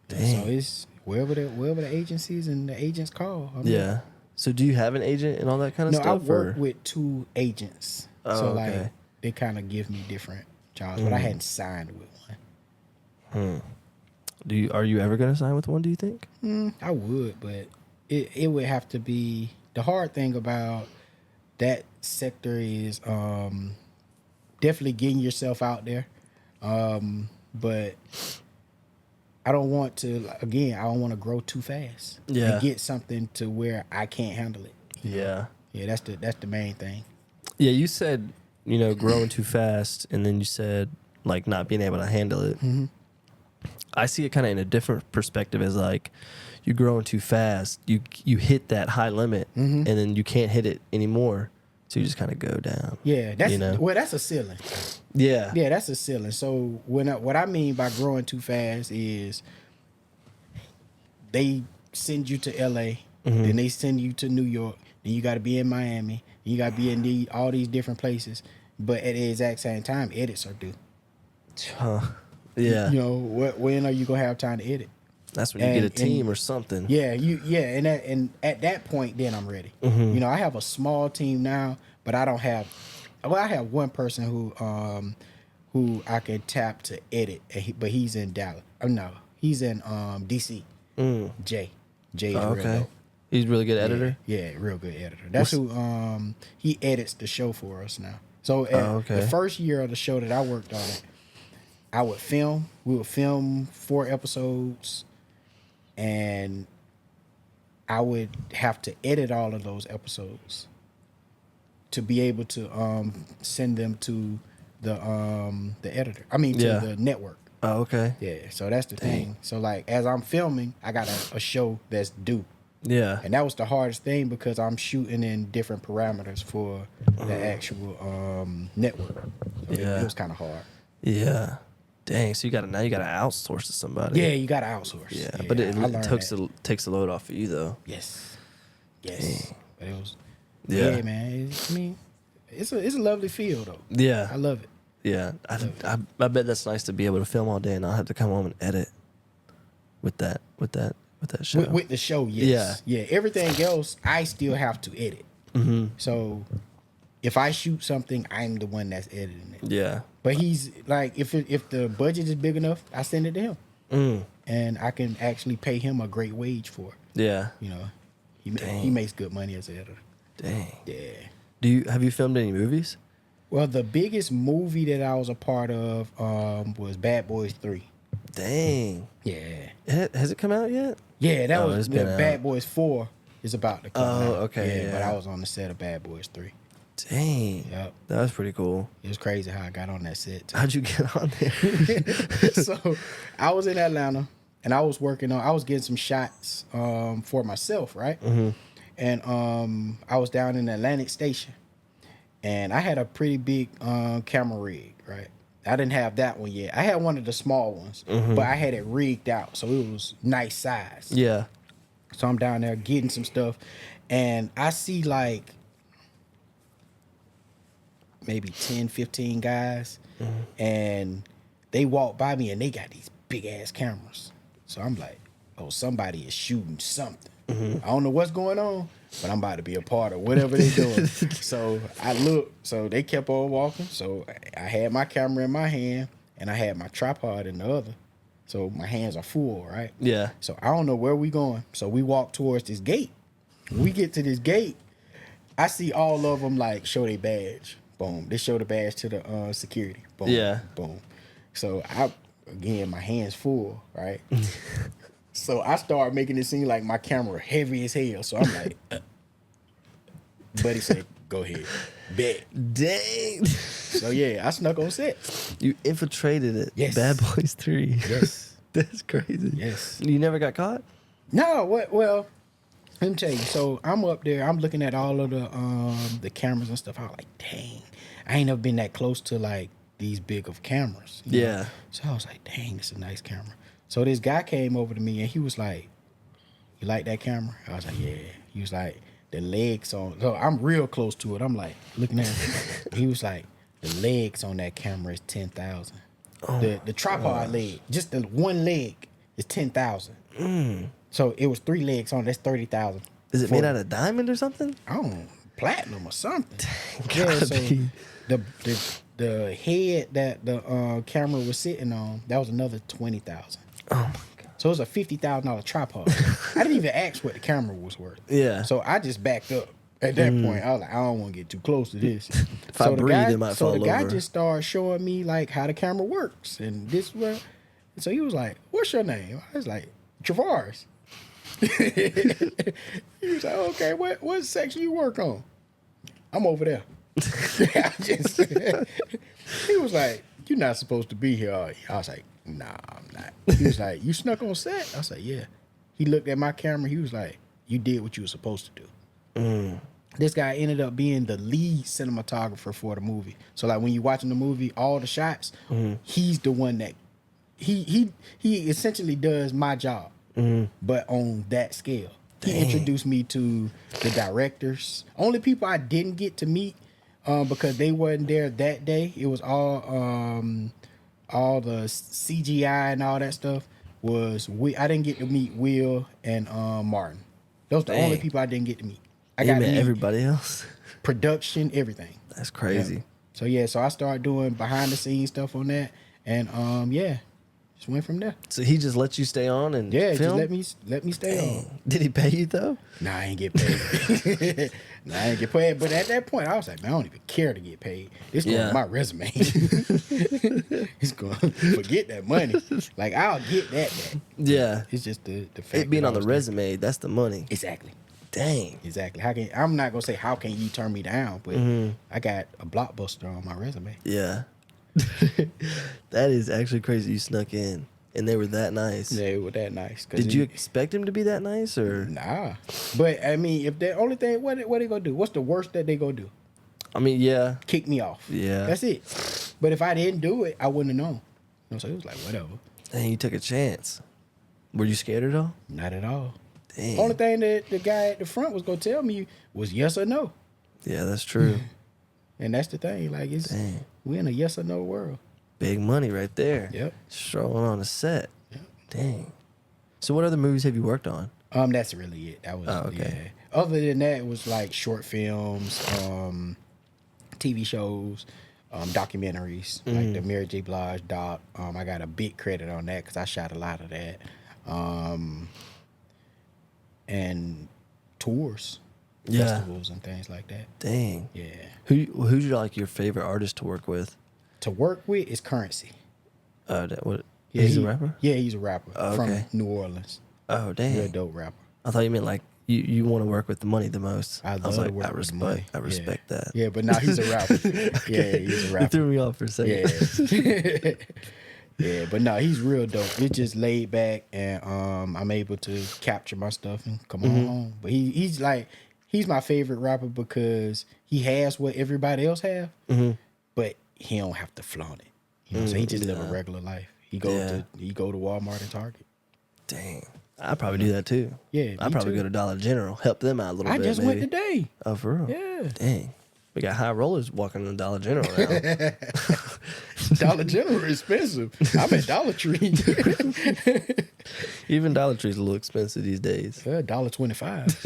Dang. So it's wherever the agencies and the agents call. I mean, Yeah. So do you have an agent and all that kind of no, stuff? I work with 2 agents. Oh, so okay. like they kind of give me different jobs, but I hadn't signed with one. Are you ever gonna sign with one? Do you think? I would, but it would have to be. The hard thing about that sector is definitely getting yourself out there, but I don't want to. Again, I don't want to grow too fast. Yeah. And get something to where I can't handle it. Yeah. Yeah, that's the main thing. Yeah, you said, growing too fast, and then you said, like, not being able to handle it. Mm-hmm. I see it kind of in a different perspective as, like, you're growing too fast. You hit that high limit, and then you can't hit it anymore, so you just kind of go down. Yeah, that's a ceiling. Yeah. Yeah, that's a ceiling. So what I mean by growing too fast is they send you to LA, then they send you to New York, then you got to be in Miami, you got to be in all these different places, but at the exact same time, edits are due. Yeah. When are you gonna have time to edit? That's when you get a team or something. Yeah, and at that point, then I'm ready. I have a small team now, but I don't have. Well, I have one person who I can tap to edit, but he's in Dallas. No, he's in DC. Jay is real dope. He's a really good editor. Yeah, real good editor. That's who he edits the show for us now. So okay. the first year of the show that I worked on it, I would film. We would film 4 episodes, and I would have to edit all of those episodes to be able to send them to the editor. I mean, to the network. Oh, okay. Yeah, so that's the thing. So like, as I'm filming, I got a show that's due. Yeah. And that was the hardest thing because I'm shooting in different parameters for the actual network. So Yeah. it was kind of hard. Yeah. Dang. So you gotta outsource to somebody. Yeah, you got to outsource. Yeah. But it I learned that. takes the load off of you though. Yes. Yes. But it was. Yeah. Yeah, man. I mean, it's a lovely feel though. Yeah. I love it. Yeah. I bet that's nice to be able to film all day and not have to come home and edit with that show. With the show, yes. Yeah. Everything else, I still have to edit. Mm-hmm. So if I shoot something, I'm the one that's editing it. Yeah. But he's like, if the budget is big enough, I send it to him, and I can actually pay him a great wage for it. Yeah. You know, he makes good money as an editor. Dang. Yeah. Have you filmed any movies? Well, the biggest movie that I was a part of was Bad Boys 3. Dang. Yeah. Has it come out yet? Yeah, that it's was been out. Bad Boys 4 is about to come out. Oh, okay, Yeah, but yeah. I was on the set of Bad Boys 3. Dang. Yep. That was pretty cool. It was crazy how I got on that set, too. How'd you get on there? So I was in Atlanta and I was getting some shots for myself, right? Mm-hmm. And I was down in Atlantic Station and I had a pretty big camera rig, right? I didn't have that one yet. I had one of the small ones, but I had it rigged out, so it was nice size. Yeah. So I'm down there getting some stuff and I see like maybe 10, 15 guys, and they walk by me and they got these big ass cameras. So I'm like, oh, somebody is shooting something. I don't know what's going on, but I'm about to be a part of whatever they're doing. So I look, so they kept on walking. So I had my camera in my hand and I had my tripod in the other. So my hands are full, right? Yeah. So I don't know where we going. So we walk towards this gate. When we get to this gate, I see all of them like show their badge. Boom. They show the badge to the security. Boom. Yeah. Boom. So my hands full, right? So I start making it seem like my camera heavy as hell. So I'm like, buddy said, go ahead. Bet. Dang. So yeah, I snuck on set. You infiltrated it. Yes. Bad Boys 3. Yes. That's crazy. Yes. You never got caught? No, what? Well, let me tell you. So I'm up there. I'm looking at all of the cameras and stuff. I was like, dang, I ain't never been that close to like these big of cameras. you know? Yeah. So I was like, dang, it's a nice camera. So this guy came over to me and he was like, you like that camera? I was like, yeah. He was like, the legs on. So I'm real close to it. I'm like looking at it. He was like, the legs on that camera is 10,000. The tripod leg, just the one leg is 10,000. So it was 3 legs on. That's 30,000. Is it made out of diamond or something? I don't know, platinum or something. Gotta So be. the head that the camera was sitting on, that was another 20,000. Oh my god. So it was a $50,000 tripod. I didn't even ask what the camera was worth. Yeah. So I just backed up. At that point, I was like, I don't want to get too close to this. If I breathe, it might fall So the guy over. just started showing me like how the camera works and this way. So he was like, "What's your name?" I was like, "Travoris." He was like, "Okay, what section you work on?" I'm over there. He was like, "You're not supposed to be here, are you?" I was like, "Nah, I'm not." He was like, "You snuck on set?" I was like, "Yeah." He looked at my camera. He was like, "You did what you were supposed to do." This guy ended up being the lead cinematographer for the movie. So like when you're watching the movie, all the shots, he's the one that he essentially does my job, but on that scale. He introduced me to the directors. Only people I didn't get to meet because they wasn't there that day. It was all the CGI and all that stuff. I didn't get to meet Will and Martin. Those are the only people I didn't get to meet. I You got to met meet everybody else? production, everything. That's crazy. So I started doing behind the scenes stuff on that, and Just went from there. So he just let you stay on and Yeah, film? just let me stay on. Did he pay you though? Nah, I ain't get paid. Nah, I ain't get paid. But at that point, I was like, man, I don't even care to get paid. It's going Yeah. on my resume. It's going forget that money. Like I'll get that back. Yeah. It's just the fact It being that I on the was there. resume, that's the money. Exactly. Dang. Exactly. I'm not gonna say how can you turn me down, but I got a blockbuster on my resume. Yeah. That is actually crazy. You snuck in, and they were that nice. Yeah, it was that nice. 'Cause Did you expect him to be that nice, or? Nah. But I mean, if the only thing, what they gonna do? What's the worst that they gonna do? I mean, yeah. Kick me off. Yeah. That's it. But if I didn't do it, I wouldn't have known. You know, so it was like whatever. Dang, you took a chance. Were you scared at all? Not at all. Dang. Only thing that the guy at the front was gonna tell me was yes or no. Yeah, that's true. And that's the thing. Like Dang. we in a yes or no world. Big money right there. Yep. Strolling on the set. Dang. So what other movies have you worked on? That's really it. That was okay. yeah. Other than that, it was like short films, TV shows, documentaries, like the Mary J. Blige doc. I got a big credit on that because I shot a lot of that. And tours, festivals, and things like that. Dang. Yeah. Who's your like your favorite artist to work with? To work with is Currency. What? Yeah, He's a rapper? Yeah, he's a rapper Oh, from okay. New Orleans. Oh, dang. Real dope rapper. I thought you meant like you want to work with the money the most. I was love like, to work I with respect, money. I respect that. Yeah, but now he's a rapper. Yeah, he's a You rapper. threw me off for a second. Yeah. Yeah, but no, he's real dope. It's just laid back, and I'm able to capture my stuff and come on home. But he's my favorite rapper because he has what everybody else have, but he don't have to flaunt it. You know, so he just live a regular life. He go to Walmart and Target. Dang. I'd probably do that too. Yeah, I'd me probably too. go to Dollar General, help them out a little I bit. just maybe. went today. Oh, for real? Yeah. Dang. We got high rollers walking in the Dollar General now. Dollar General is expensive. I'm at Dollar Tree. Even Dollar Tree's a little expensive these days. $1.25.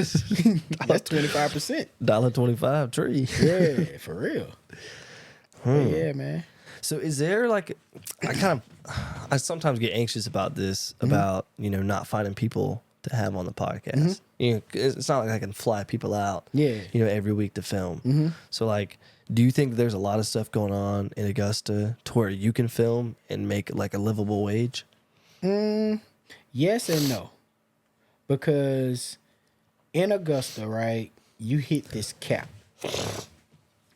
That's 25%. $1.25 tree. Yeah, for real. Yeah, man. So is there like, I sometimes get anxious about this, about, not finding people to have on the podcast. It's not like I can fly people out, every week to film. So like, do you think there's a lot of stuff going on in Augusta to where you can film and make like a livable wage? Yes and no. Because in Augusta, right, you hit this cap.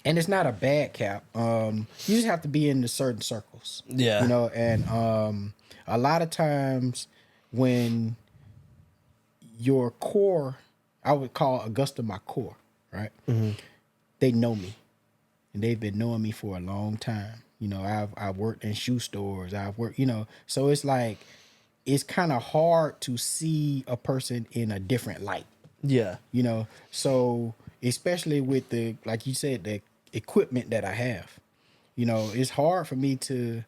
And it's not a bad cap. You just have to be in the certain circles. Yeah. And a lot of times when your core, I would call Augusta my core, right? They know me. And they've been knowing me for a long time. I've worked in shoe stores. I've worked, so it's like, it's kind of hard to see a person in a different light. Yeah. So especially with the, like you said, the equipment that I have, it's hard for me to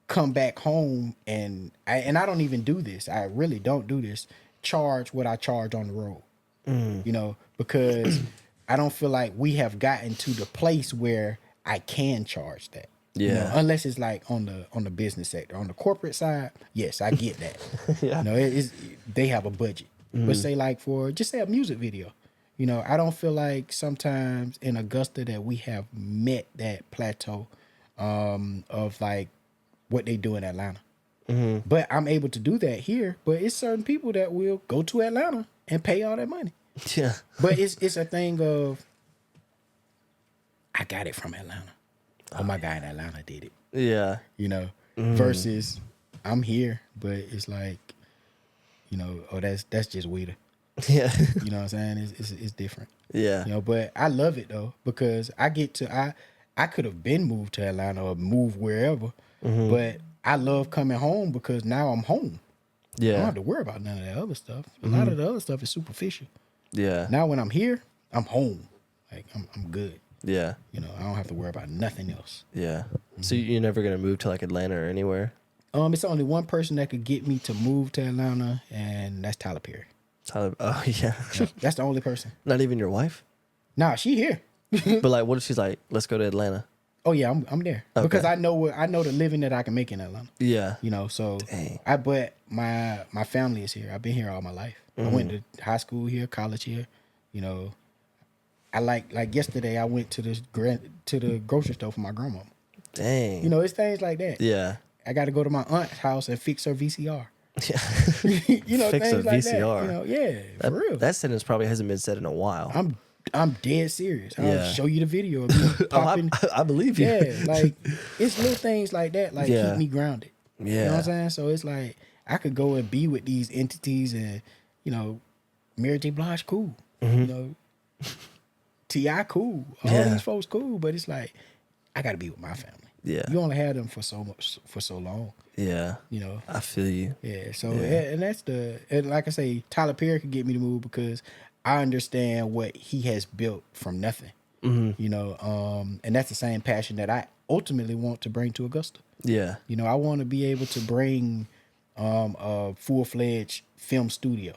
come back home and I don't even do this. I really don't do this. Charge what I charge on the road, because I don't feel like we have gotten to the place where I can charge that. Yeah. Unless it's like on the business sector. On the corporate side, yes, I get that. Yeah. They have a budget. But say like just say a music video. I don't feel like sometimes in Augusta that we have met that plateau of like what they do in Atlanta. But I'm able to do that here. But it's certain people that will go to Atlanta and pay all that money. Yeah. But it's a thing of, I got it from Atlanta. Oh, my guy in Atlanta did it. Yeah. Versus I'm here, but it's like, that's just weeder. Yeah. You know what I'm saying? It's different. Yeah. But I love it though, because I could have been moved to Atlanta or moved wherever, but I love coming home because now I'm home. I don't Yeah. have to worry about none of that other stuff. A lot of the other stuff is superficial. Yeah. Now when I'm here, I'm home. Like I'm good. Yeah. I don't have to worry about nothing else. Yeah. So you're never gonna move to like Atlanta or anywhere? It's only one person that could get me to move to Atlanta, and that's Tyler Perry. Tyler. Oh yeah. That's the only person. Not even your wife? Nah, she here. But like, what if she's like, let's go to Atlanta? Oh yeah, I'm there because I know the living that I can make in Atlanta. Yeah. You know, so Dang. but my family is here. I've been here all my life. I went to high school here, college here. You know, I like yesterday I went to the grocery store for my grandma. Dang. You know, it's things like that. Yeah. I got to go to my aunt's house and fix her VCR. Yeah. You know, Fix things a like VCR. that. You know, yeah, for real. That sentence probably hasn't been said in a while. I'm dead serious. I'll Yeah. show you the video of me popping. I believe you. Yeah, like it's little things like that, like Yeah. keep me grounded. Yeah. You know what I'm saying? So it's like I could go and be with these entities, and you know, Mary J. Blige cool. You know, T.I. cool. All Yeah. these folks cool, but it's like I got to be with my family. Yeah. You only had them for so long. Yeah. You know. I feel you. Yeah. So and that's and like I say, Tyler Perry could get me to move because I understand what he has built from nothing. You know, and that's the same passion that I ultimately want to bring to Augusta. Yeah. You know, I want to be able to bring a full-fledged film studio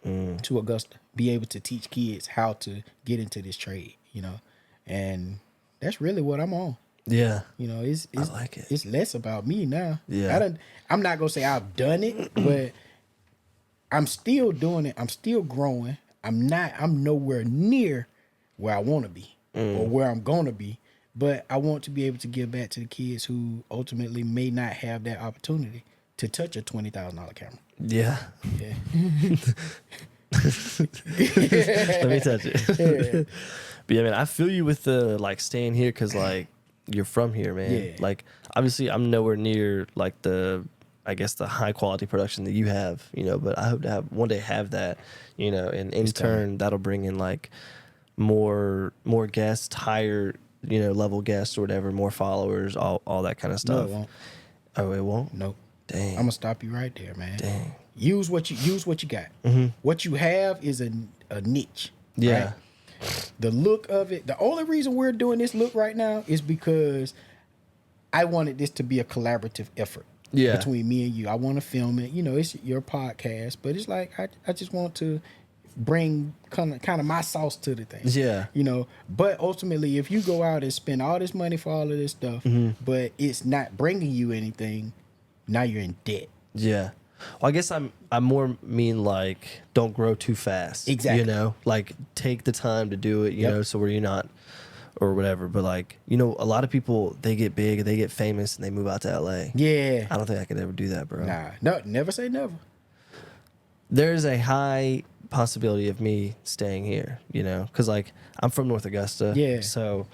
to Augusta, be able to teach kids how to get into this trade, you know, and that's really what I'm on. Yeah. You know, it's I like it. It's less about me now. Yeah. I'm not gonna say I've done it, but I'm still doing it. I'm still growing. I'm nowhere near where I want to be or where I'm gonna be. But I want to be able to give back to the kids who ultimately may not have that opportunity to touch a $20,000 camera. Yeah. Yeah. Let me touch it. Yeah. But yeah, man, I feel you with the like staying here because like you're from here, man. Yeah. Like obviously I'm nowhere near like the high quality production that you have, you know, but I hope to have one day have that, you know, and in turn that'll bring in like more guests, higher, you know, level guests or whatever, more followers, all that kind of stuff. No, it won't. Oh, it won't? Nope. Dang. I'm gonna stop you right there, man. Dang. Use what you got. What you have is a niche. Yeah. Right? The look of it. The only reason we're doing this look right now is because I wanted this to be a collaborative effort. Yeah. Between me and you. I want to film it. You know, it's your podcast, but it's like I just want to bring kind of my sauce to the thing. Yeah. You know, but ultimately if you go out and spend all this money for all of this stuff, but it's not bringing you anything, now you're in debt. Yeah. Well, I guess I'm more mean like don't grow too fast. Exactly. You know, like take the time to do it, you know, so where you're not or whatever. But like, you know, a lot of people, they get big, they get famous and they move out to LA. Yeah. I don't think I could ever do that, bro. Nah. No, never say never. There's a high possibility of me staying here, you know, because like I'm from North Augusta. Yeah. So,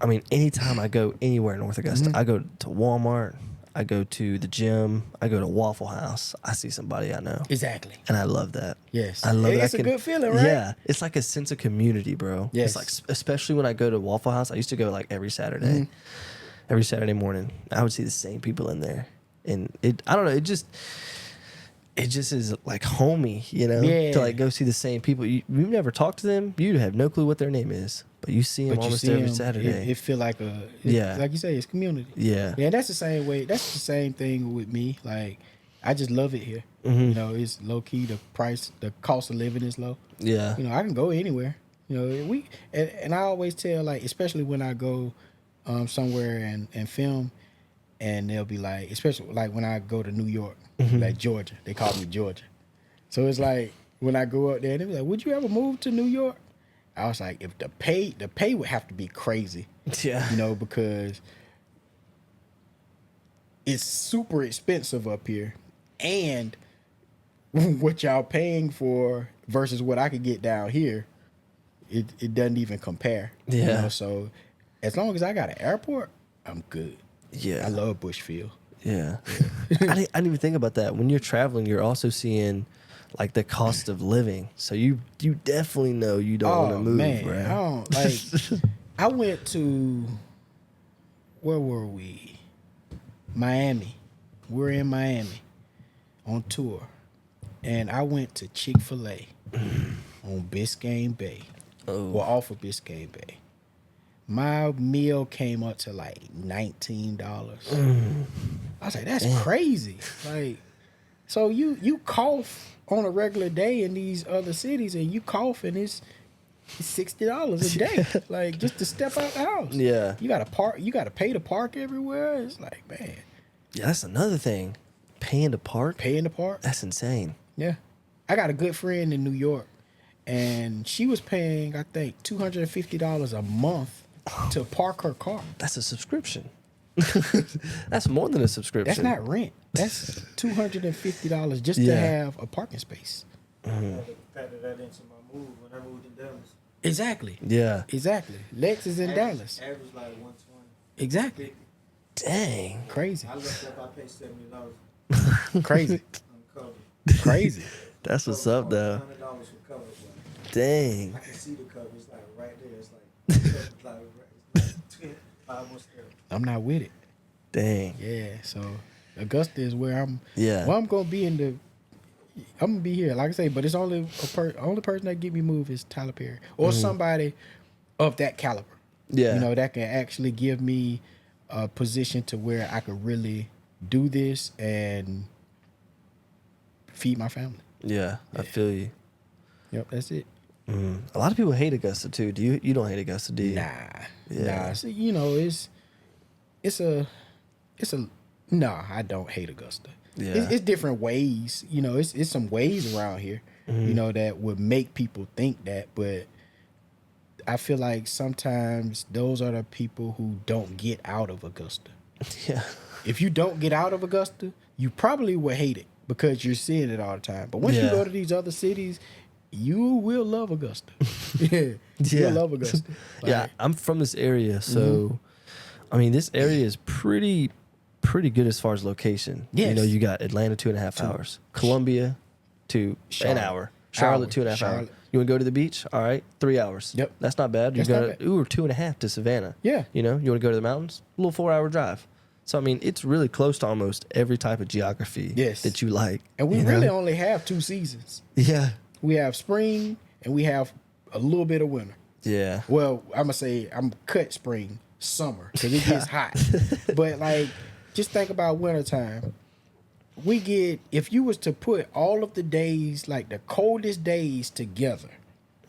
I mean, anytime I go anywhere in North Augusta, I go to Walmart, I go to the gym, I go to Waffle House, I see somebody I know. Exactly. And I love that. Yes. I love that. It's a good feeling, right? Yeah. It's like a sense of community, bro. Yes. It's like, especially when I go to Waffle House, I used to go like every Saturday. Every Saturday morning. I would see the same people in there. And I don't know, it just is like homey, you know, Yeah. to like go see the same people. You've never talked to them. You have no clue what their name is, but you see them But you almost see every them, Saturday. It feel like Yeah. like you say, it's community. Yeah. Yeah, that's the same way. That's the same thing with me. Like, I just love it here. You know, it's low key. The cost of living is low. Yeah. You know, I can go anywhere. You know, and I always tell, like, especially when I go somewhere and film, and they'll be like, especially like when I go to New York, like Georgia, they call me Georgia. So it's like when I go up there, they'll be like, "Would you ever move to New York?" I was like, if the pay would have to be crazy. Yeah. You know, because it's super expensive up here, and what y'all paying for versus what I could get down here, it doesn't even compare. Yeah. You know, so as long as I got an airport, I'm good. Yeah. I love Bushfield. Yeah. I didn't even think about that. When you're traveling, you're also seeing like the cost of living. So you definitely know you don't want to move, man, right? I don't like. I went to, where were we? Miami. We're in Miami on tour, and I went to Chick-fil-A on Biscayne Bay, or off of Biscayne Bay. My meal came up to like $19. I was like, that's crazy. Like, so you cough on a regular day in these other cities, and you cough, and it's It's $60 a day, like just to step out the house. Yeah. You gotta park. You gotta pay to park everywhere. It's like, man, Yeah, that's another thing. Paying to park? paying to park. That's insane. Yeah, I got a good friend in New York, and she was paying, I think, $250 a month to park her car. That's a subscription. That's more than a subscription. That's not rent. That's $250 just to Yeah. have a parking space. I had to factor that into my move when I moved to Dallas. Exactly. Yeah. Exactly. Lex is in Dallas. Average like 120. Exactly. Dang. Crazy. I looked up, I paid $70 Crazy. on cover. Crazy. That's what's up, though. $100 for cover. Like, Dang. I can see the cover. It's like right there. It's like almost there. I'm not with it. Dang. Yeah. So Augusta is where I'm. Yeah. Well, I'm gonna be in the. I'm gonna be here, like I say, but it's only only person that get me move is Tyler Perry or somebody of that caliber. Yeah. You know, that can actually give me a position to where I could really do this and feed my family. Yeah, I feel you. Yep, that's it. A lot of people hate Augusta too. Do you don't hate Augusta, do you? Nah, Yeah. nah. So, you know, it's a nah. I don't hate Augusta. Yeah. It's different ways. You know, it's some ways around here. You know, that would make people think that, but I feel like sometimes those are the people who don't get out of Augusta. Yeah. If you don't get out of Augusta, you probably will hate it because you're seeing it all the time. But once you Yeah. go to these other cities, you will love Augusta. Yeah, Yeah. you'll love Augusta. Yeah, I'm from this area, so I mean, this area is pretty good as far as location. You Yes. know, you got Atlanta 2.5 hours, Columbia to Charlotte. an hour, Charlotte 2.5 hours. Charlotte. You want to go to the beach? All right, 3 hours. Yep. That's not bad. That's You're not gonna bad. or 2.5 to Savannah. Yeah. You know, you want to go to the mountains? A little 4 hour drive. So I mean, it's really close to almost every type of geography Yes. that you like. And we you know? really only have 2 seasons. Yeah. We have spring and we have a little bit of winter. Yeah. Well, I'm gonna say I'm cut spring, summer because it gets hot. But like, just think about wintertime. We get, if you was to put all of the days, like the coldest days together,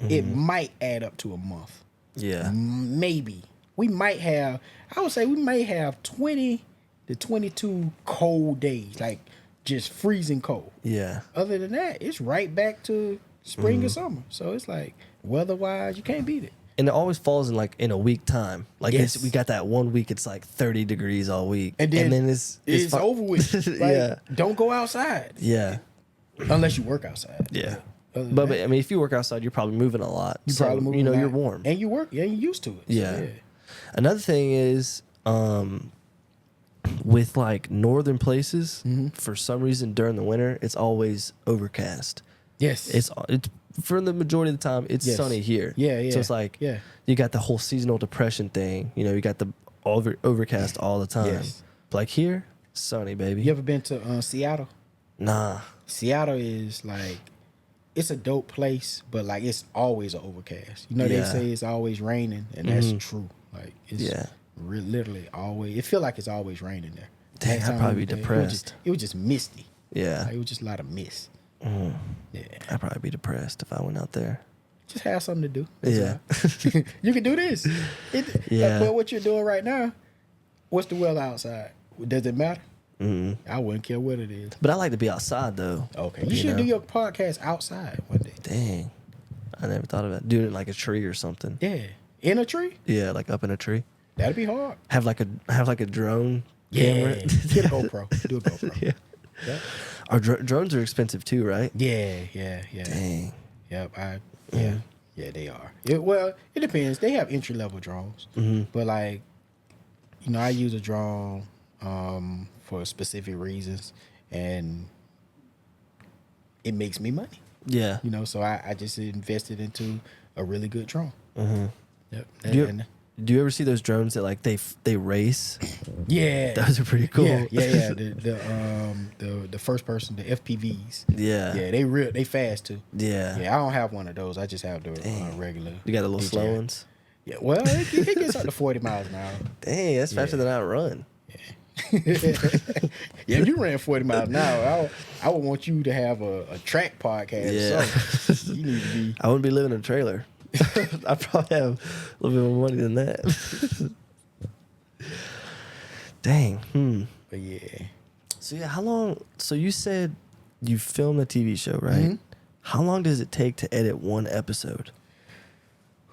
it might add up to a month. Yeah. Maybe we might have. I would say we may have 20 to 22 cold days, like just freezing cold. Yeah. Other than that, it's right back to spring or summer. So it's like weather-wise, you can't beat it. And it always falls in like in a week time. Like Yes. we got that 1 week. It's like 30 degrees all week, And then it's over with. Like, Yeah. don't go outside Yeah, unless you work outside. yeah. Other than But that, I mean, if you work outside, you're probably moving a lot. you So, probably moving you know, around. you're warm. and you work. Yeah, you're used to it. So, Yeah. Another thing is, with like northern places, Mm-hmm. for some reason during the winter, it's always overcast. Yes. It's for the majority of the time, it's Yes. sunny here. Yeah, yeah, So it's like, yeah. you got the whole seasonal depression thing. You know, you got the overcast all the time. Yes. But like here, sunny, baby. You ever been to Seattle? Nah. Seattle is like, it's a dope place, but like it's always an overcast. You know, they Yeah. say it's always raining, and that's true. Like it's Yeah. literally always. It feel like it's always raining there. Dang, Last I'd time probably we be were there, depressed. It was just misty. Yeah. Like, it was just a lot of mist. Yeah, I'd probably be depressed if I went out there. just have something to do. That's Yeah. all. You can do this. Yeah. But what you're doing right now, what's the weather outside? Does it matter? I wouldn't care what it is. But I like to be outside though. Okay, you should know? do your podcast outside one day. Dang. I never thought of that. Doing it in like a tree or something. Yeah, in a tree. Yeah, like up in a tree. That'd be hard. Have like a drone camera. Get a GoPro. Do a GoPro. Yeah. Yep. Our drones are expensive too, right? Yeah. Dang. Yep. Yeah, they are. Well, it depends. They have entry level drones, but like, you know, I use a drone for specific reasons, and it makes me money. Yeah. You know, so I just invested into a really good drone. Yep. Do you ever see those drones that like they race? Yeah. Those are pretty cool. Yeah. The first person, the FPVs. Yeah. Yeah, they fast too. Yeah. Yeah, I don't have one of those. I just have the regular. You got the little DJI. slow ones. Yeah, well, it gets up to 40 miles an hour. Dang, that's faster than I run. Yeah, if you ran 40 miles an hour, I would want you to have a track podcast. Yeah. So you need to be. I wouldn't be living in a trailer. I probably have a little bit more money than that. Dang. But yeah. So yeah, how long? So you said you filmed a TV show, right? Mm-hmm. How long does it take to edit one episode?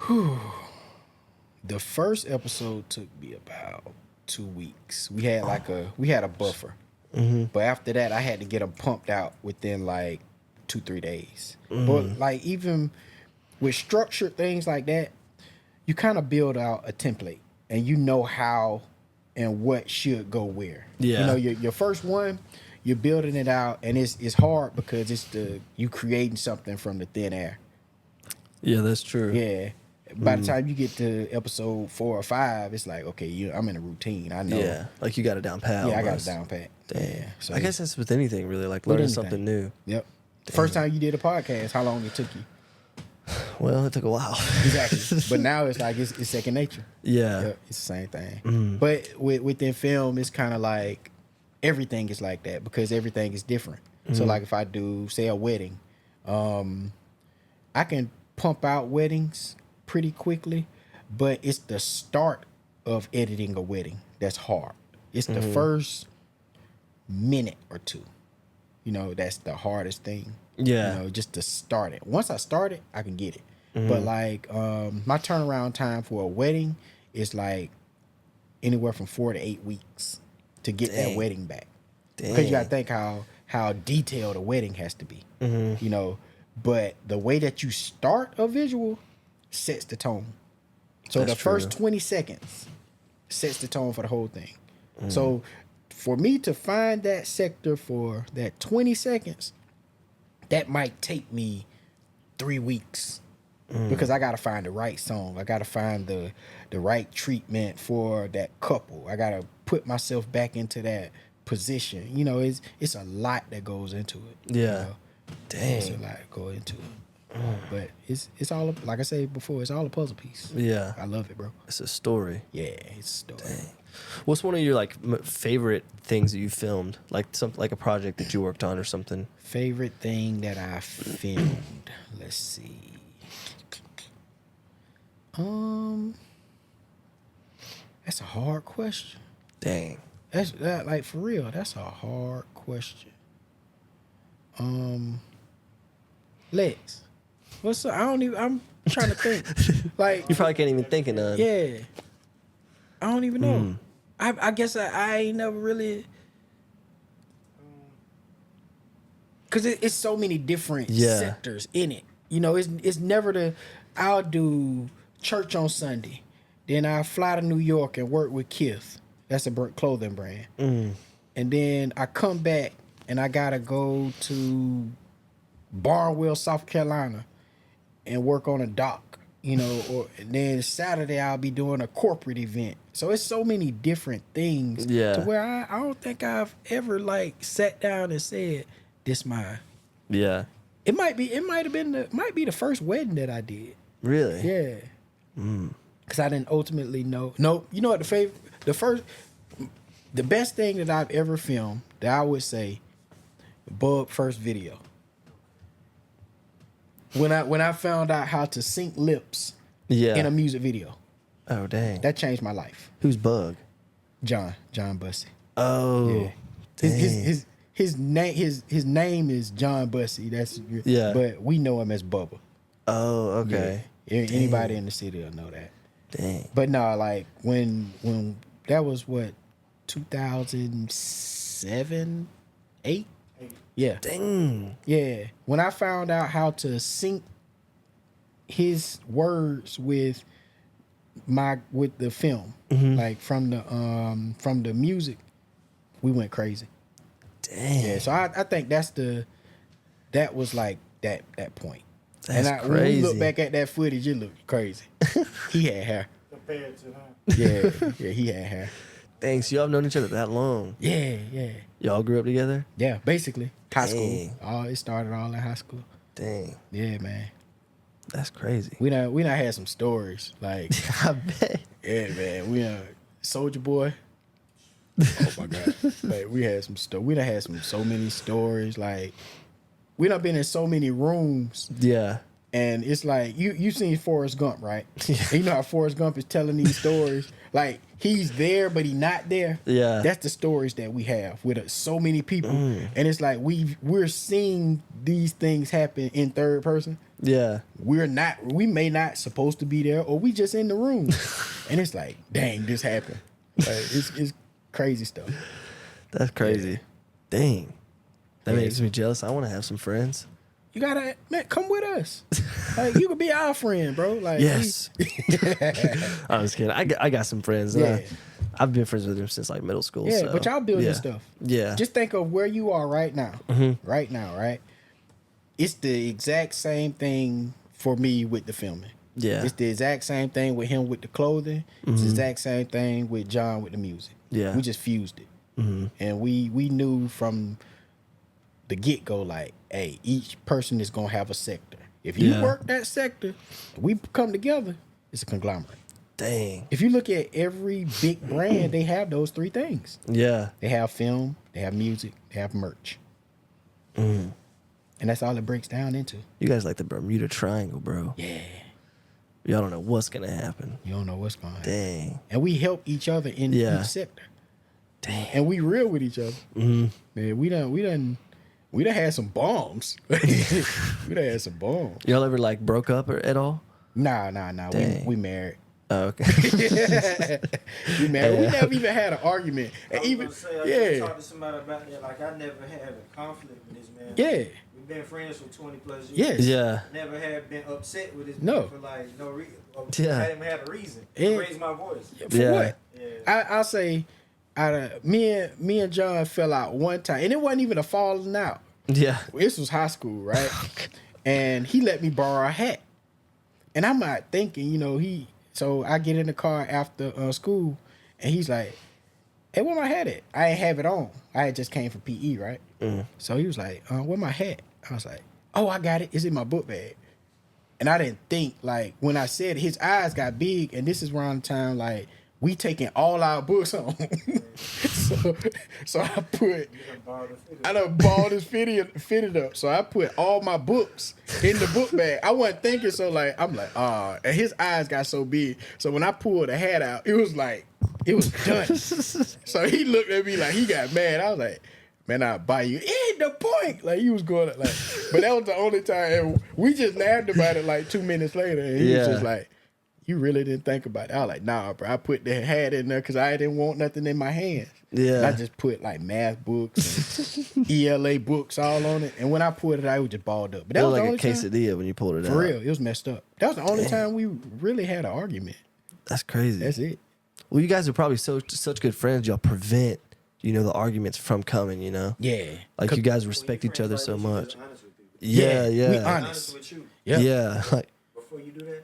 The first episode took me about 2 weeks. We had a buffer, but after that, I had to get them pumped out within like 2-3 days. But like even with structured things like that, you kind of build out a template, and you know how and what should go where. Yeah. You know, your first one, you're building it out, and it's hard because you creating something from the thin air. Yeah, that's true. Yeah. By the time you get to episode 4 or 5, it's like, okay, I'm in a routine. I know. Yeah, like you got it down pat. Yeah, I got it almost. down pat. Damn. Yeah. So I guess that's with anything, really, like learning something new. Yep. The first time you did a podcast, how long it took you? Well, it took a while. Exactly. But now it's like it's second nature. Yeah. Yep, it's the same thing. But within film, it's kind of like everything is like that because everything is different. So like if I do, say, a wedding, I can pump out weddings pretty quickly, but it's the start of editing a wedding that's hard. It's the first minute or two. You know, that's the hardest thing. Yeah. You know, just to start it. Once I start it, I can get it. But like my turnaround time for a wedding is like anywhere from 4 to 8 weeks to get that wedding back. Because you gotta think how detailed a wedding has to be. You know, but the way that you start a visual sets the tone. So That's the first true. 20 seconds sets the tone for the whole thing. So for me to find that sector for that 20 seconds, that might take me 3 weeks because I got to find the right song. I got to find the right treatment for that couple. I got to put myself back into that position. You know, it's a lot that goes into it. Yeah. You know? Dang. It's a lot that goes into it. But it's all, like I said before, it's all a puzzle piece. Yeah. I love it, bro. It's a story. Yeah, it's a story. What's one of your like favorite things that you filmed? Like something like a project that you worked on or something? Favorite thing that I filmed. Let's see. That's a hard question. Dang. That's that, like, for real. That's a hard question. Lex. What's up? I'm trying to think. Like, You probably can't even think of none. yeah. I don't even know. I guess I ain't never really. Cause it's so many different sectors in it. You know, it's never I'll do church on Sunday, then I'll fly to New York and work with Kith. That's a clothing brand. And then I come back and I gotta go to Barnwell, South Carolina, and work on a dock. You know, and then Saturday I'll be doing a corporate event. So it's so many different things. Yeah. To where I don't think I've ever like sat down and said, "This mine." Yeah. It might be the first wedding that I did. Really? Yeah. Because I didn't ultimately know. No, you know what the best thing that I've ever filmed that I would say, Bub first video. When I found out how to sync lips in a music video, Oh dang. that changed my life. Who's Bug? John Bussey. Oh. Yeah. His name is John Bussey. But we know him as Bubba. Oh, okay. Yeah. Anybody in the city will know that. Dang. But no, like when that was what, 2007, 8? Yeah. Dang. Yeah. When I found out how to sync his words with the film, like from the music, we went crazy. Dang. Yeah. So I think that was like that point. That's and crazy. When we look back at that footage, it looked crazy. He had hair. Compared to that. Yeah, he had hair. Dang, so y'all have known each other that long. Yeah. Y'all grew up together? Yeah, basically. High school. Dang. It started all in high school. Dang. Yeah, man. That's crazy. We done had some stories. Like, I bet. yeah, man. We Soldier Boy. Oh my God. Like, we done had so many stories. Like, we done been in so many rooms. Yeah. And it's like you seen Forrest Gump, right? And you know how Forrest Gump is telling these stories, like he's there but he not there. Yeah. That's the stories that we have with so many people, and it's like we're seeing these things happen in third person. Yeah. We may not supposed to be there, or we just in the room, and it's like, dang, this happened. Like, it's crazy stuff. That's crazy. Dang. That makes me jealous. I want to have some friends. You gotta, man, come with us. Like, you could be our friend, bro. Like, Yes. I was kidding. I got some friends. Yeah. I've been friends with them since like middle school. Yeah, so, but y'all building yeah. stuff. Yeah. Just think of where you are right now. Right now, right? It's the exact same thing for me with the filming. Yeah. It's the exact same thing with him with the clothing. It's the exact same thing with John with the music. Yeah. We just fused it. And we knew from the get-go, like, hey, each person is going to have a sector. If you work that sector, we come together, it's a conglomerate. Dang. If you look at every big brand, they have those three things. Yeah. They have film, they have music, they have merch. And that's all it breaks down into. You guys like the Bermuda Triangle, bro. Yeah. Y'all don't know what's going to happen. You don't know what's going to happen. Dang. And we help each other in each sector. Dang. And we real with each other. Man, we done had some bombs. we done had some bombs. Y'all ever like broke up at all? Nah. We married. Oh, okay. We married. We never even had an argument. And even I talked to somebody about that. Like, I never had a conflict with this man. Yeah. We've been friends for 20 plus Yes. years. Yeah. Never had been upset with this No. man for like no reason. Yeah. I didn't have a reason Yeah. to raise my voice. For Yeah. what? Yeah. I'll say, me and John fell out one time, and it wasn't even a falling out. Yeah. This was high school, right? And he let me borrow a hat, and I'm not thinking, So I get in the car after school, and he's like, "Hey, where my hat at?" I ain't have it on. I had just came from PE, right? So he was like, "Where my hat?" I was like, "Oh, I got it. It's in my book bag." And I didn't think, like, when I said it, his eyes got big, and this is around the time, like, we taking all our books home. so I done balled his fitted up. So I put all my books in the book bag. I wasn't thinking, so like, I'm like, and his eyes got so big. So when I pulled the hat out, it was done. So he looked at me like he got mad. I was like, man, I'll buy you. Ain't the point. Like, he was going like, but that was the only time. And we just laughed about it like 2 minutes later. And he was just like, you really didn't think about it. I was like, nah, bro. I put the hat in there because I didn't want nothing in my hands. Yeah. And I just put like math books, and ELA books all on it. And when I pulled it out, it was just balled up. But that It was was the like only a time. quesadilla when you pulled it out. For real, it was messed up. That was the only time we really had an argument. That's crazy. That's it. Well, you guys are probably such good friends. Y'all prevent, the arguments from coming, Yeah. Like, you guys respect each other so much. Honest with people. Yeah, We yeah. honest. With you. Yeah. Like, Before you do that,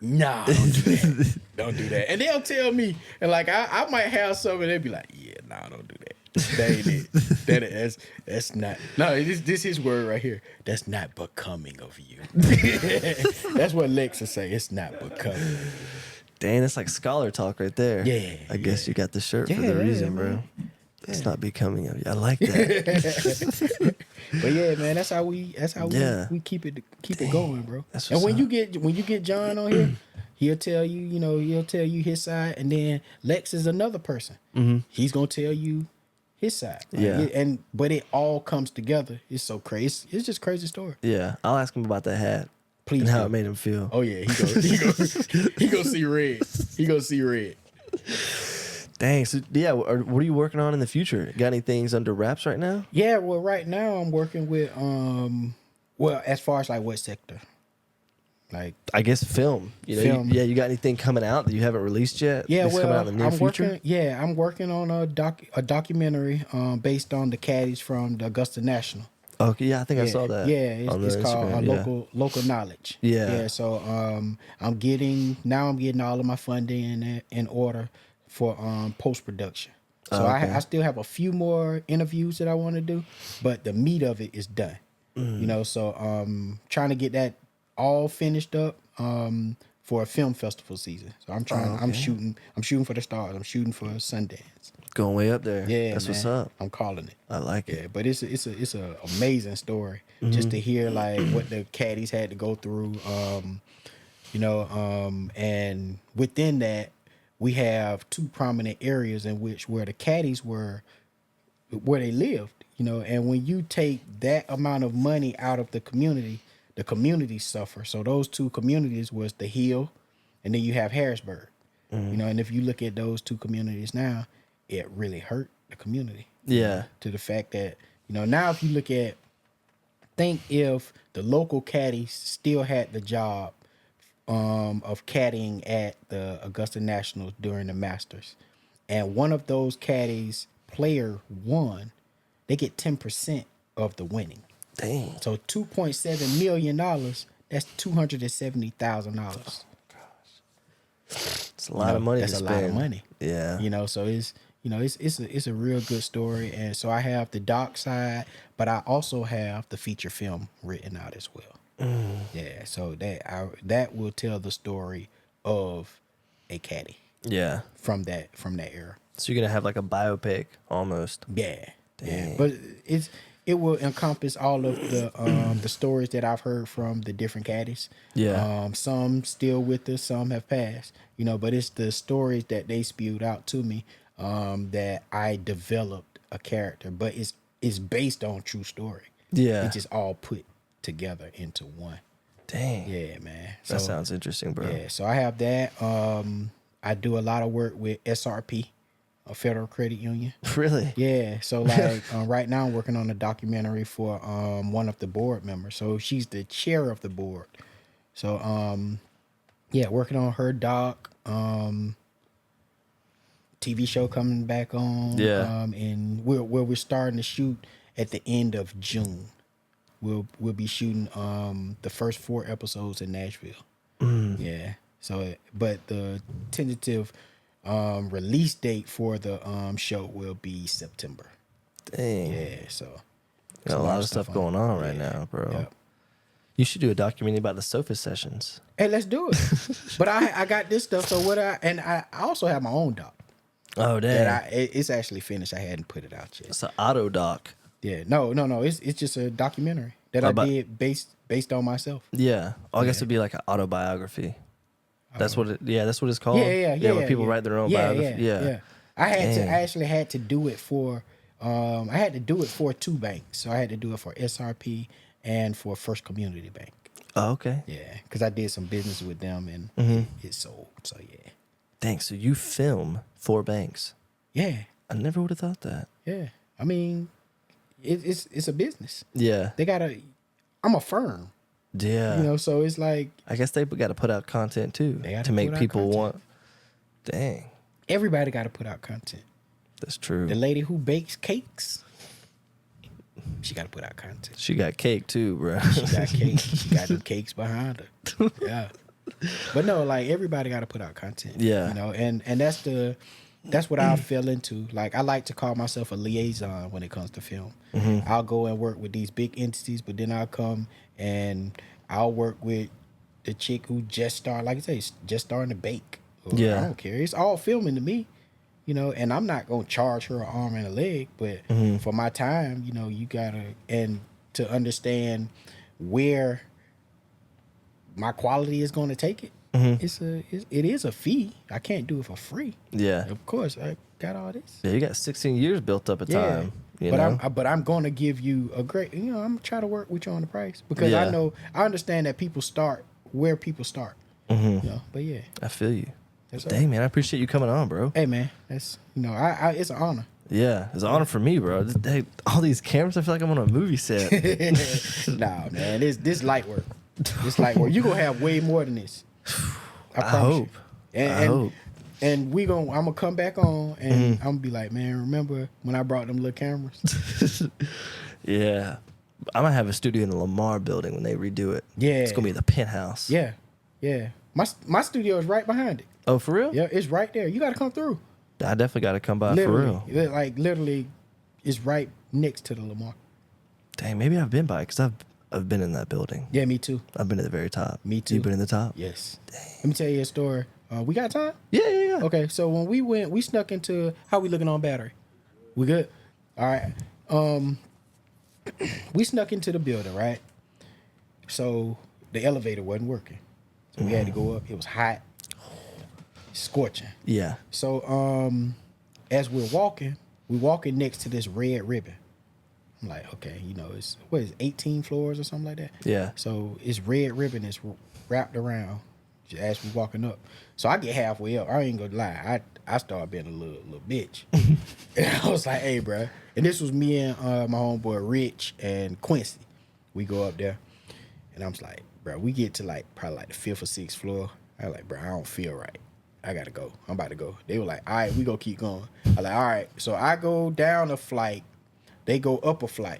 Nah, don't do that. Don't do that. And they'll tell me, and like I might have some, and they'll be like, "Yeah, nah, don't do that. That ain't it. That's not. No, this his word right here. That's not becoming of you." That's what Lexa say. It's not becoming. dang, that's like scholar talk right there. Yeah, I guess you got the shirt for Yeah, the yeah, reason, bro. man. It's not becoming of you. I like that. But yeah, man, that's how we Yeah. we keep it going, bro. That's And what's when you get John on here, he'll tell you his side, and then Lex is another person. He's gonna tell you his side. Like, Yeah. but it all comes together. It's so crazy. It's just a crazy story. Yeah. I'll ask him about that hat. Please And how do. it made him feel. Oh yeah, he go see red. He go see red. Dang. So, yeah, what are you working on in the future? Got any things under wraps right now? Yeah, well, right now I'm working with as far as like what sector? Like I guess film. Film. You got anything coming out that you haven't released yet? yeah, That's well, coming out in the near future? I'm working on a documentary based on the caddies from the Augusta National. Okay, yeah, I think I saw that. Yeah, on it's the called Instagram, local knowledge. Yeah. So I'm getting all of my funding in order for post production. So okay. I still have a few more interviews that I want to do, but the meat of it is done. So trying to get that all finished up for a film festival season. So I'm trying. I'm shooting for the stars. I'm shooting for Sundance. Going way up there. Yeah, That's man. what's up. I'm calling it. I like it. Yeah, but it's a amazing story just to hear like what the caddies had to go through. And within that, we have two prominent areas in which where the caddies were, where they lived. And when you take that amount of money out of the community suffer. So those two communities was the Hill, and then you have Harrisburg. And if you look at those two communities now, it really hurt the community. Yeah. To the fact that, now if you look at, think if the local caddies still had the job of caddying at the Augusta Nationals during the Masters, and one of those caddies player won, they get 10% of the winning. Dang. So $2.7 million, that's $270,000. It's a lot of money. That's to a spend. lot of money. Yeah. So it's a real good story. And so I have the doc side, but I also have the feature film written out as well. Yeah. So that will tell the story of a caddy. Yeah. From that era. So you're gonna have like a biopic almost. Yeah. Dang. Yeah. But it will encompass all of the stories that I've heard from the different caddies. Yeah. Some still with us, some have passed. But it's the stories that they spewed out to me that I developed a character. But it's based on true story. Yeah. It's just all put together into one. Dang. Yeah, man. That sounds interesting, bro. Yeah. So I have that. I do a lot of work with SRP, a Federal Credit Union. Really? Yeah. So like right now I'm working on a documentary for one of the board members. So she's the chair of the board. So working on her doc. TV show coming back on. Yeah. And we're starting to shoot at the end of June. We'll be shooting the first 4 episodes in Nashville. Yeah. So but the tentative release date for the show will be September. Dang. Yeah, so got a lot of stuff going on right now, bro. Yep. You should do a documentary about the sofa sessions. Hey, let's do it. But I got this stuff. So I also have my own doc. Oh, damn. That it's actually finished. I hadn't put it out yet. It's an auto doc. Yeah, no. It's just a documentary that I did based on myself. Yeah. Oh, I guess it'd be like an autobiography. That's what that's what it's called. Yeah. Where people write their own biography. Yeah. I actually had to do it for I had to do it for 2 banks. So I had to do it for SRP and for First Community Bank. Oh, okay. Yeah, because I did some business with them and it sold. So yeah. Thanks. So you film 4 banks. Yeah. I never would have thought that. Yeah. I mean, it's a business. Yeah. I'm a firm. Yeah. So it's like I guess they got to put out content too to make people want. Dang. Everybody got to put out content. That's true. The lady who bakes cakes, she got to put out content. She got cake too, bro. She got cake. She got the cakes behind her. Yeah. But no, like everybody got to put out content. Yeah. And that's what I fell into. Like I like to call myself a liaison when it comes to film. I'll go and work with these big entities, but then I'll come and I'll work with the chick who just started, like I say, just starting to bake. I don't care. It's all filming to me, and I'm not going to charge her an arm and a leg, but for my time, you gotta, and to understand where my quality is going to take it. It is a fee. I can't do it for free. Yeah. Of course, I got all this. Yeah, you got 16 years built up of time. But I'm going to give you a great. I'm gonna try to work with you on the price because I understand that people start where people start. But yeah, I feel you. That's Dang, man, I appreciate you coming on, bro. Hey, man, that's I it's an honor. Yeah, it's an honor for me, bro. All these cameras, I feel like I'm on a movie set. Nah, man, this light work. This light work. You gonna have way more than this. I hope. I hope. And I'm gonna come back on and I'm gonna be like, man, remember when I brought them little cameras? Yeah. I'm gonna have a studio in the Lamar building when they redo it. Yeah. It's gonna be the penthouse. Yeah. My studio is right behind it. Oh, for real? Yeah, it's right there. You gotta come through. I definitely gotta come by Literally, for real. like literally, it's right next to the Lamar. Dang, maybe I've been by because I've been in that building. Yeah, me too. I've been at the very top. Me too. You've been in the top? Yes. Let me tell you a story. We got time? Yeah. Okay, so when we went, we snuck into, how we looking on battery? We good? All right. We snuck into the building, right? So the elevator wasn't working. So we had to go up. It was hot, scorching. Yeah. So as we're walking next to this red ribbon. I'm like, okay, it's, 18 floors or something like that? Yeah. So it's red ribbon that's wrapped around as we walking up. So I get halfway up. I ain't gonna lie. I started being a little bitch. And I was like, hey, bro. And this was me and my homeboy Rich and Quincy. We go up there. And I'm just like, bro, we get to probably the 5th or 6th floor. I was like, bro, I don't feel right. I gotta go. I'm about to go. They were like, all right, we go keep going. I was like, all right. So I go down a flight. They go up a flight.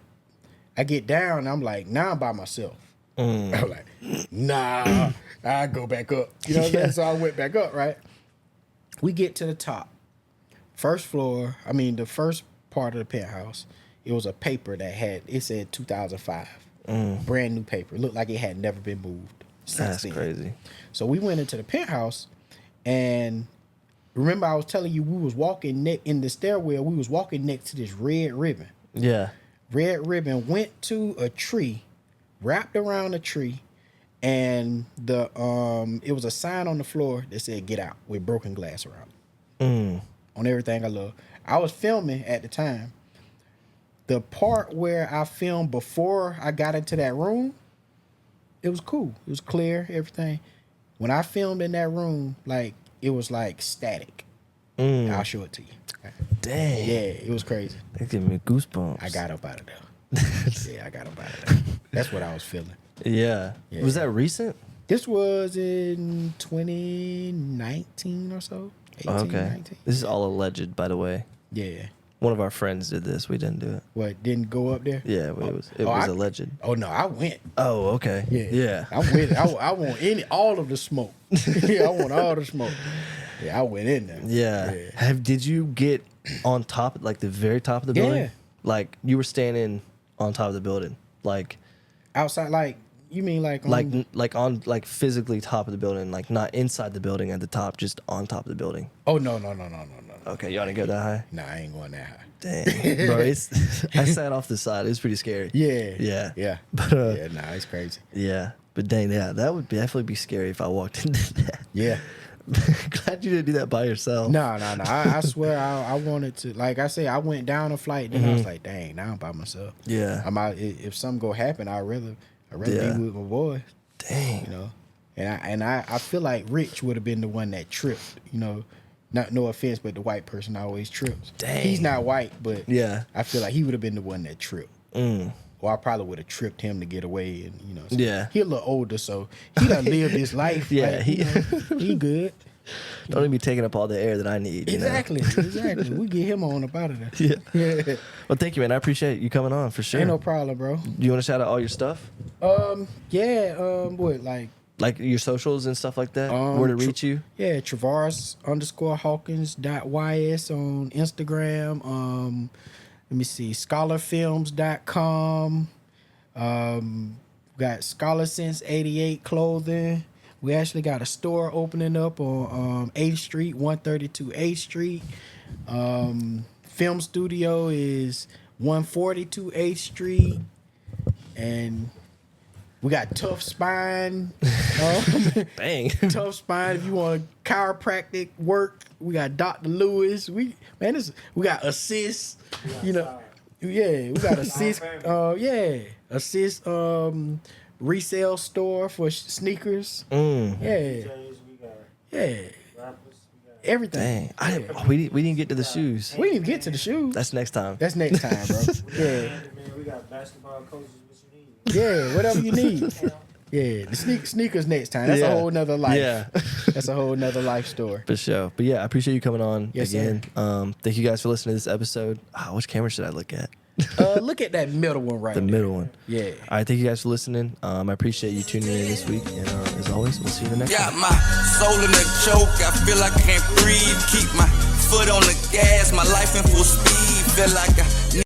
I get down, and I'm like, now I'm by myself. I'm like, nah, I go back up. You know what I'm saying? So I went back up, right? We get to the top. First floor, the first part of the penthouse, it was a paper that it said 2005. Brand new paper. It looked like it had never been moved since then. That's crazy. So we went into the penthouse, and remember I was telling you we was walking in the stairwell, we was walking next to this red ribbon. Yeah. Red ribbon went to a tree, wrapped around a tree, and it was a sign on the floor that said "Get out" with broken glass around it. On everything I love. I was filming at the time. The part where I filmed before I got into that room, it was cool. It was clear, everything. When I filmed in that room, it was static. I'll show it to you. Dang. Yeah, it was crazy. That giving me goosebumps. I got up out of there. Yeah, I got up out of there. That's what I was feeling. Yeah. Was that recent? This was in 2019 or so. 18, Okay. 19. This is all alleged, by the way. Yeah. One of our friends did this. We didn't do it. What, didn't go up there? Yeah, it was alleged. Oh, no, I went. Oh, okay. Yeah. I went. I want all of the smoke. Yeah, I want all the smoke. Yeah, I went in there. Yeah. Did you get on top, the very top of the building? Yeah. You were standing on top of the building, Outside, you mean on, physically top of the building, not inside the building at the top, just on top of the building. Oh, no. Okay, you want to go that high? Nah, I ain't going that high. Dang, bro, I sat off the side. It was pretty scary. Yeah. But Yeah, nah, it's crazy. yeah, but dang, yeah, that would definitely be scary if I walked into that. Yeah. Glad you didn't do that by yourself. No. I swear I wanted to. Like I say, I went down a flight, then I was like, dang, now I'm by myself. Yeah. I'm out. If something go happen, I'd rather be with my boys. Dang. And I feel like Rich would have been the one that tripped. Not no offense, but the white person always trips. Dang. He's not white, but Yeah. I feel like he would have been the one that tripped. Or I probably would have tripped him to get away, and so Yeah. he a little older, so he done lived his life. Yeah, he good. Don't even be taking up all the air that I need. Exactly. We get him on up out of there. Yeah. Well, thank you, man. I appreciate you coming on for sure. Ain't no problem, bro. Do you want to shout out all your stuff? What, Like your socials and stuff like that? Where to reach you? Yeah, Travoris_Hawkins.ys on Instagram. Let me see, scholarfilms.com. Got ScholarSense88 clothing. We actually got a store opening up on 8th Street, 132 8th Street. Film studio is 142 8th Street. And we got Tough Spine. Bang. Tough Spine. If you want chiropractic work, we got Dr. Lewis. We got Assist. We got Assist. Assist. Resale store for sneakers. Yeah. Everything. Dang. We didn't get to the shoes. We didn't get to the shoes. That's next time. That's next time, bro. Yeah. We got basketball coaches, what you need. Yeah, whatever you need. Yeah, the sneakers next time. That's a whole nother life. Yeah. That's a whole nother life story. For sure. But yeah, I appreciate you coming on again. Sir. Thank you guys for listening to this episode. Which camera should I look at? Look at that middle one right The there. middle one. Yeah. All right, thank you guys for listening. I appreciate you tuning in this week. And as always, we'll see you the next Got time. my soul in a choke, I feel like I can't breathe. Keep my foot on the gas, my life in full speed. Feel like I